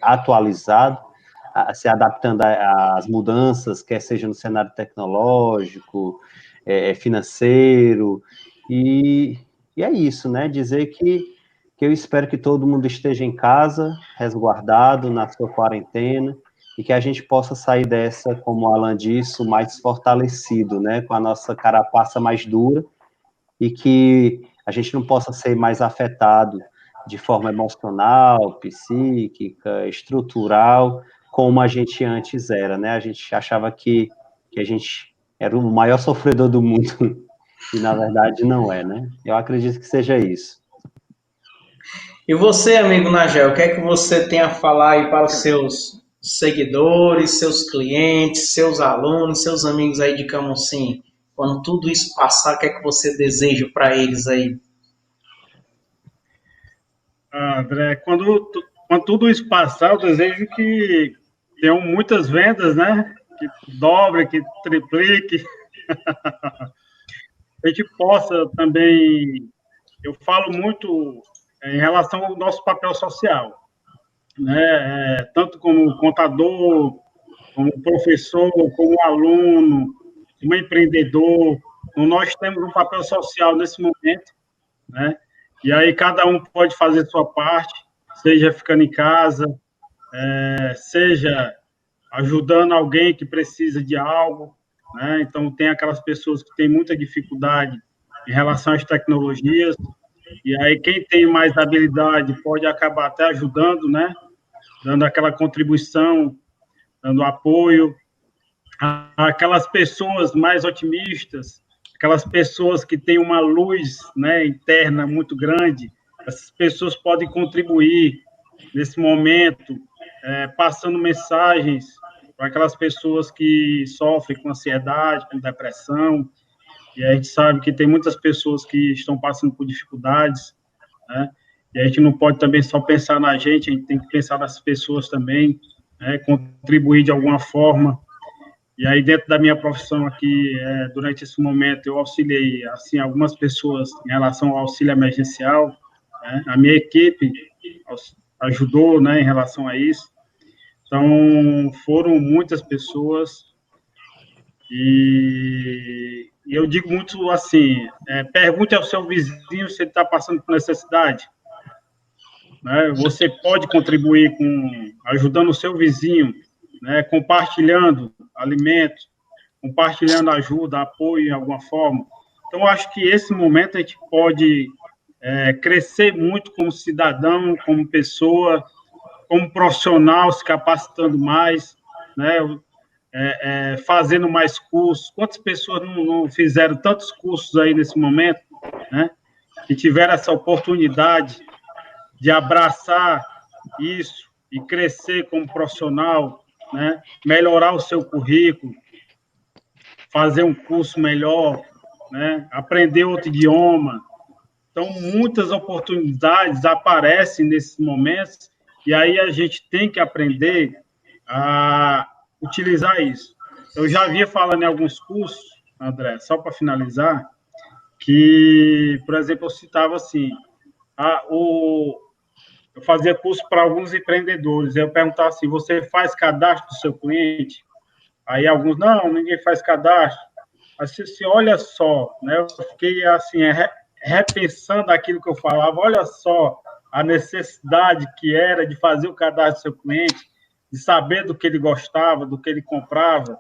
atualizado, se adaptando às mudanças, quer seja no cenário tecnológico, financeiro, e é isso, né, dizer que eu espero que todo mundo esteja em casa, resguardado na sua quarentena, e que a gente possa sair dessa, como o Alan disse, mais fortalecido, né, com a nossa carapaça mais dura, e que a gente não possa ser mais afetado de forma emocional, psíquica, estrutural, como a gente antes era, né? A gente achava que a gente era o maior sofredor do mundo, e na verdade não é, né? Eu acredito que seja isso. E você, amigo Nagel, o que é que você tem a falar aí para os seus seguidores, seus clientes, seus alunos, seus amigos aí de Camocim? Quando tudo isso passar, o que é que você deseja para eles aí? André, quando tudo isso passar, eu desejo que tenham muitas vendas, né? Que dobre, que triplique. A gente possa também... Eu falo muito em relação ao nosso papel social, né? Tanto como contador, como professor, como aluno, como empreendedor. Então, nós temos um papel social nesse momento, né? E aí cada um pode fazer sua parte, seja ficando em casa, seja ajudando alguém que precisa de algo, né? Então, tem aquelas pessoas que têm muita dificuldade em relação às tecnologias, e aí quem tem mais habilidade pode acabar até ajudando, né? Dando aquela contribuição, dando apoio. Aquelas pessoas mais otimistas, aquelas pessoas que têm uma luz, né, interna muito grande, essas pessoas podem contribuir nesse momento, passando mensagens para aquelas pessoas que sofrem com ansiedade, com depressão, e a gente sabe que tem muitas pessoas que estão passando por dificuldades, né? E a gente não pode também só pensar na gente, a gente tem que pensar nas pessoas também, né? Contribuir de alguma forma. E aí, dentro da minha profissão aqui, durante esse momento, eu auxiliei, assim, algumas pessoas em relação ao auxílio emergencial, né? A minha equipe ajudou, né, em relação a isso. Então, foram muitas pessoas e eu digo muito assim, pergunte ao seu vizinho se ele está passando por necessidade, né? Você pode contribuir ajudando o seu vizinho, né, compartilhando alimentos, compartilhando ajuda, apoio em alguma forma. Então, acho que esse momento a gente pode crescer muito como cidadão, como pessoa, como profissional, se capacitando mais, né? fazendo mais cursos. Quantas pessoas não fizeram tantos cursos aí nesse momento, né? Que tiveram essa oportunidade de abraçar isso e crescer como profissional, né? Melhorar o seu currículo, fazer um curso melhor, né? Aprender outro idioma. Então, muitas oportunidades aparecem nesses momentos e aí a gente tem que aprender a utilizar isso. Eu já havia falando em alguns cursos, André, só para finalizar, que, por exemplo, eu citava assim, eu fazia curso para alguns empreendedores, eu perguntava assim, você faz cadastro do seu cliente? Aí alguns, não, ninguém faz cadastro. Mas se olha só, né, eu fiquei assim, repensando aquilo que eu falava, olha só a necessidade que era de fazer o cadastro do seu cliente, de saber do que ele gostava, do que ele comprava.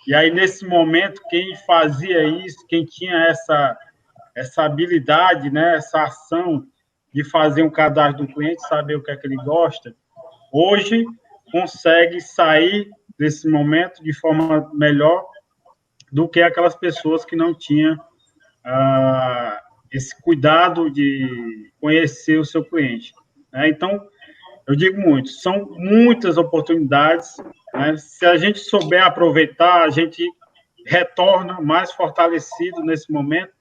E aí, nesse momento, quem fazia isso, quem tinha essa habilidade, né, essa ação de fazer um cadastro do cliente, saber o que é que ele gosta, hoje consegue sair desse momento de forma melhor do que aquelas pessoas que não tinham esse cuidado de conhecer o seu cliente, né? Então, eu digo muito, são muitas oportunidades, né? Se a gente souber aproveitar, a gente retorna mais fortalecido nesse momento,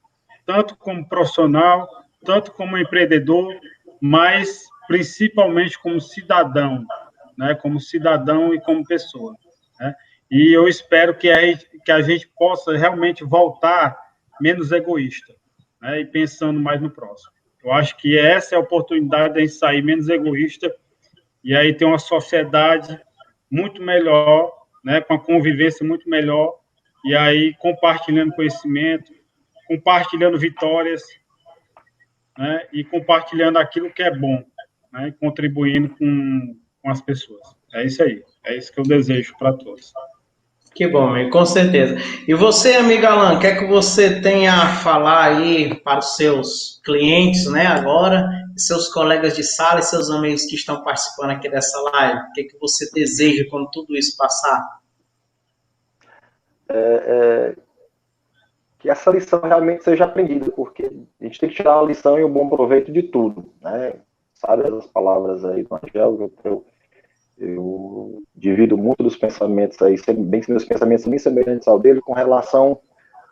tanto como profissional, tanto como empreendedor, mas principalmente como cidadão, né? Como cidadão e como pessoa, né? E eu espero que a gente possa realmente voltar menos egoísta, né? E pensando mais no próximo. Eu acho que essa é a oportunidade de a gente sair menos egoísta e aí ter uma sociedade muito melhor, né? Com a convivência muito melhor, e aí compartilhando conhecimento, compartilhando vitórias, né? E compartilhando aquilo que é bom, né? E contribuindo com as pessoas. É isso aí. É isso que eu desejo para todos. Que bom, amigo, com certeza. E você, amigo Alan, o que é que você tem a falar aí para os seus clientes, né, agora, seus colegas de sala e seus amigos que estão participando aqui dessa live? O que é que você deseja quando tudo isso passar? Que essa lição realmente seja aprendida, porque a gente tem que tirar a lição e o bom proveito de tudo, né? Sabe as palavras aí do Angel, eu divido muito dos pensamentos aí, meus pensamentos bem semelhantes ao dele com relação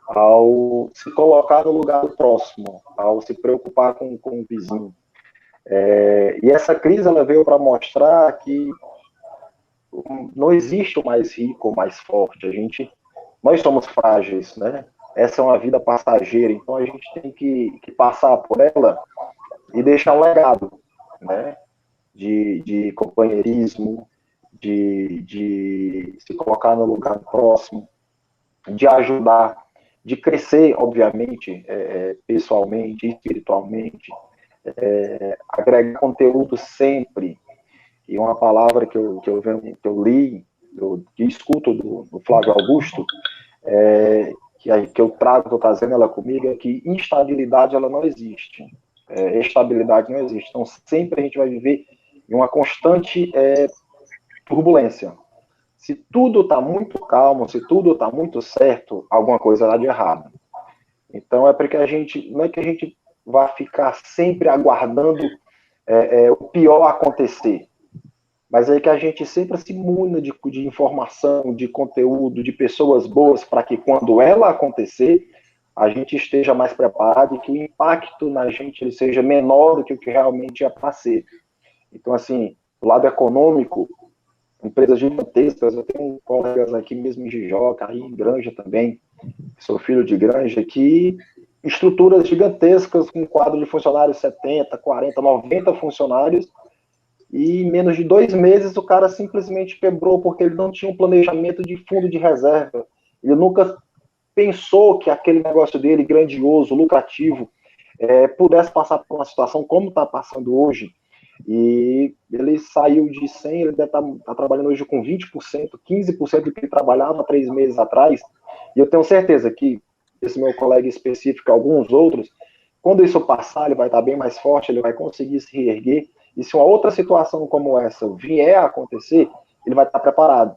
ao se colocar no lugar do próximo, ao se preocupar com o vizinho. E essa crise ela veio para mostrar que não existe o mais rico, o mais forte. Nós somos frágeis, né? Essa é uma vida passageira, então a gente tem que passar por ela e deixar um legado, né? De companheirismo, de se colocar no lugar próximo, de ajudar, de crescer, obviamente, pessoalmente, espiritualmente, agregar conteúdo sempre. E uma palavra que eu li, que escuto do Flávio Augusto, que eu estou trazendo ela comigo, é que instabilidade ela não existe. Estabilidade não existe. Então, sempre a gente vai viver em uma constante turbulência. Se tudo está muito calmo, se tudo está muito certo, alguma coisa está de errado. Então, porque não é que a gente vai ficar sempre aguardando o pior acontecer, mas é que a gente sempre se imuna de informação, de conteúdo, de pessoas boas, para que quando ela acontecer, a gente esteja mais preparado e que o impacto na gente ele seja menor do que o que realmente é para ser. Então, assim, do lado econômico, empresas gigantescas, eu tenho colegas aqui mesmo em Jijoca, aí em Granja também, sou filho de Granja, que estruturas gigantescas com quadro de funcionários 70, 40, 90 funcionários, e em menos de 2 meses o cara simplesmente quebrou porque ele não tinha um planejamento de fundo de reserva. Ele nunca pensou que aquele negócio dele, grandioso, lucrativo, pudesse passar por uma situação como está passando hoje. E ele saiu de 100, ele deve estar trabalhando hoje com 20%, 15% do que ele trabalhava 3 meses atrás. E eu tenho certeza que esse meu colega específico, alguns outros, quando isso passar, ele vai estar bem mais forte, ele vai conseguir se reerguer. E se uma outra situação como essa vier a acontecer, ele vai estar preparado.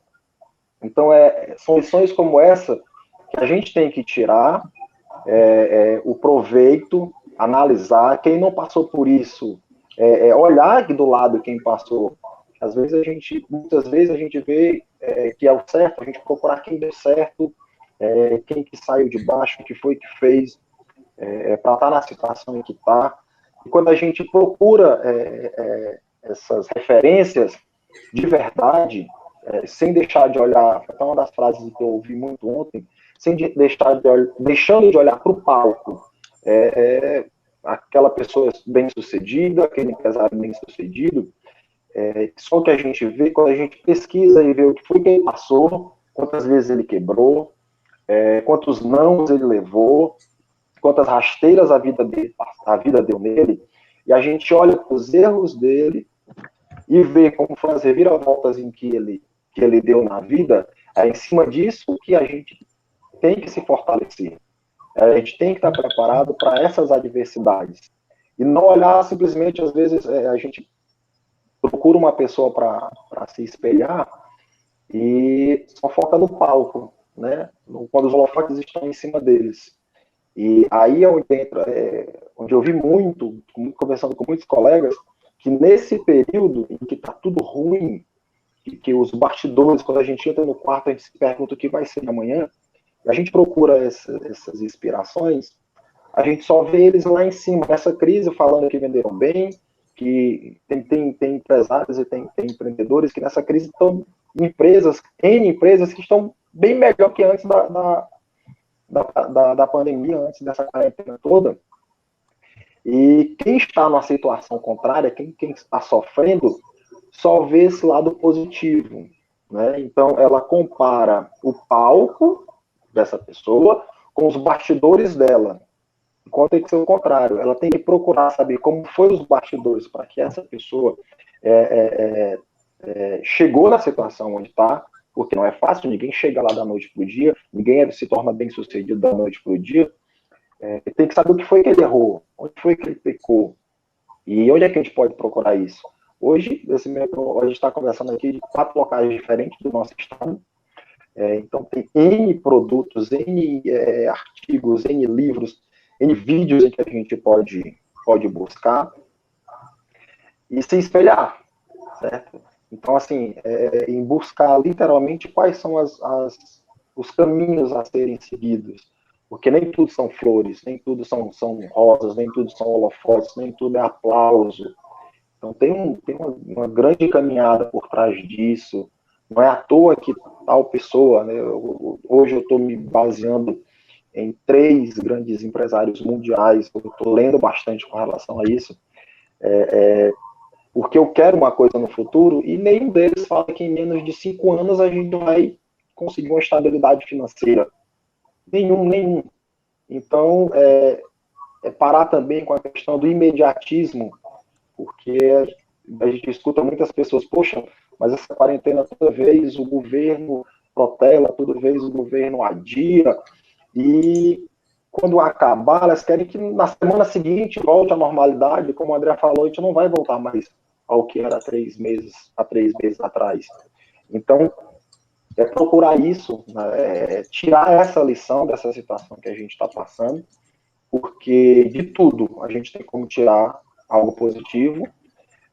Então, são lições como essa que a gente tem que tirar o proveito, analisar. Quem não passou por isso, olhar do lado quem passou. Às vezes muitas vezes a gente vê que é o certo, a gente procurar quem deu certo, quem que saiu de baixo, o que foi que fez, para estar na situação em que está. E quando a gente procura essas referências de verdade, sem deixar de olhar, foi uma das frases que eu ouvi muito ontem, deixando de olhar para o palco, aquela pessoa bem-sucedida, aquele empresário bem-sucedido, só o que a gente vê quando a gente pesquisa e vê o que foi que ele passou, quantas vezes ele quebrou, quantos nãos ele levou, quantas rasteiras a vida deu nele, e a gente olha para os erros dele e vê como foram as reviravoltas em que ele deu na vida. É em cima disso que a gente tem que se fortalecer. A gente tem que estar preparado para essas adversidades. E não olhar simplesmente, às vezes, a gente procura uma pessoa para se espelhar e só foca no palco, né? Quando os holofotes estão em cima deles. E aí é onde eu vi muito, conversando com muitos colegas, que nesse período em que está tudo ruim, que os bastidores, quando a gente entra no quarto, a gente se pergunta o que vai ser amanhã, a gente procura essas inspirações, a gente só vê eles lá em cima, nessa crise, falando que venderam bem, que tem empresários e tem empreendedores que nessa crise estão N empresas que estão bem melhor que antes da pandemia, antes dessa quarentena toda. E quem está numa situação contrária, quem está sofrendo, só vê esse lado positivo, né? Então, ela compara o palco dessa pessoa com os bastidores dela. Enquanto tem que ser o contrário. Ela tem que procurar saber como foi os bastidores para que essa pessoa chegou na situação onde está, porque não é fácil, ninguém chega lá da noite para o dia, ninguém se torna bem sucedido da noite para o dia. Tem que saber o que foi que ele errou, onde foi que ele pecou, e onde é que a gente pode procurar isso. Hoje, a gente está conversando aqui de 4 locais diferentes do nosso estado, então tem N produtos, N artigos, N livros, N vídeos em que a gente pode buscar e se espelhar, certo? Então, assim, em buscar literalmente quais são os caminhos a serem seguidos, porque nem tudo são flores, nem tudo são rosas, nem tudo são holofotes, nem tudo é aplauso. Então tem uma grande caminhada por trás disso. Não é à toa que tal pessoa, né, hoje eu estou me baseando em 3 grandes empresários mundiais, eu estou lendo bastante com relação a isso, porque eu quero uma coisa no futuro e nenhum deles fala que em menos de 5 anos a gente vai conseguir uma estabilidade financeira. Nenhum. Então, parar também com a questão do imediatismo, porque a gente escuta muitas pessoas, poxa, mas essa quarentena toda vez o governo protela, toda vez o governo adia, e quando acabar, elas querem que na semana seguinte volte à normalidade, como o André falou, a gente não vai voltar mais ao que era há 3 meses atrás. Então, procurar isso, né, tirar essa lição dessa situação que a gente está passando, porque de tudo a gente tem como tirar algo positivo.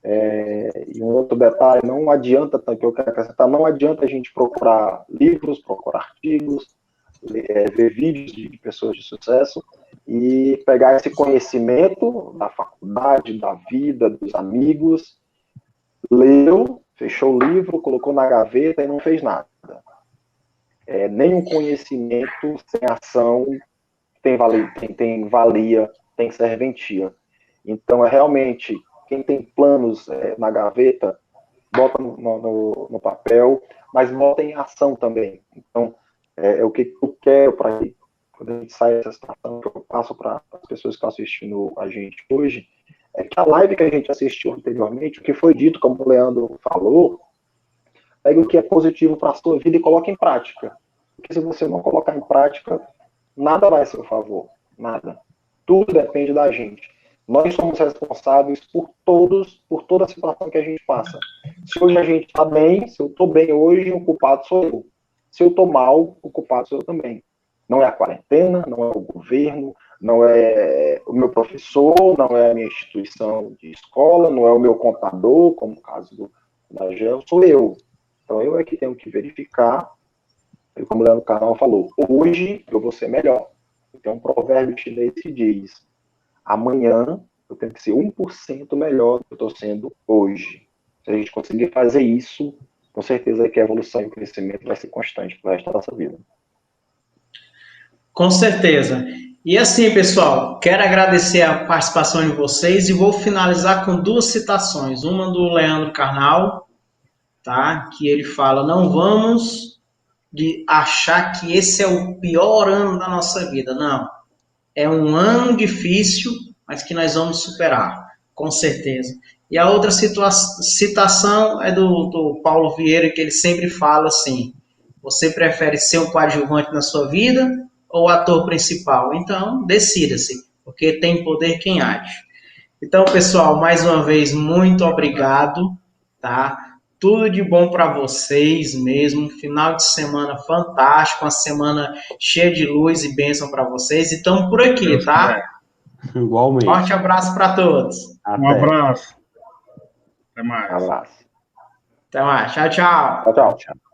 E um outro detalhe, não adianta, que eu quero acrescentar, não adianta a gente procurar livros, procurar artigos, ver vídeos de pessoas de sucesso e pegar esse conhecimento da faculdade, da vida, dos amigos, leu, fechou o livro, colocou na gaveta e não fez nada. Nenhum conhecimento sem ação tem valia, tem serventia. Então, realmente, quem tem planos na gaveta, bota no papel, mas bota em ação também. Então, o que eu quero para quando a gente sai dessa situação, que eu passo para as pessoas que estão assistindo a gente hoje, é que a live que a gente assistiu anteriormente, o que foi dito, como o Leandro falou, pegue o que é positivo para a sua vida e coloque em prática. Porque se você não colocar em prática, nada vai a seu favor. Nada. Tudo depende da gente. Nós somos responsáveis por toda a situação que a gente passa. Se hoje a gente está bem, se eu estou bem hoje, o culpado sou eu. Se eu estou mal, o culpado sou eu também. Não é a quarentena, não é o governo, não é o meu professor, não é a minha instituição de escola, não é o meu contador, como o caso do Nagel, sou eu. Então, eu é que tenho que verificar, e como o Leandro Carnal falou, hoje eu vou ser melhor. Tem um provérbio chinês que diz, amanhã eu tenho que ser 1% melhor do que eu estou sendo hoje. Se a gente conseguir fazer isso, com certeza que a evolução e o crescimento vai ser constante para o resto da nossa vida. Com certeza. E assim, pessoal, quero agradecer a participação de vocês e vou finalizar com duas citações. Uma do Leandro Carnal, tá? Que ele fala, não vamos achar que esse é o pior ano da nossa vida. Não. É um ano difícil, mas que nós vamos superar, com certeza. E a outra citação é do Paulo Vieira, que ele sempre fala assim, você prefere ser um coadjuvante na sua vida ou o ator principal? Então, decida-se, porque tem poder quem age. Então, pessoal, mais uma vez, muito obrigado, tá? Tudo de bom para vocês mesmo. Final de semana fantástico, uma semana cheia de luz e bênção para vocês. E estamos por aqui, tá? Igualmente. Forte abraço para todos. Até. Um abraço. Até mais. Um abraço. Até mais. Tchau, tchau. Tchau, tchau.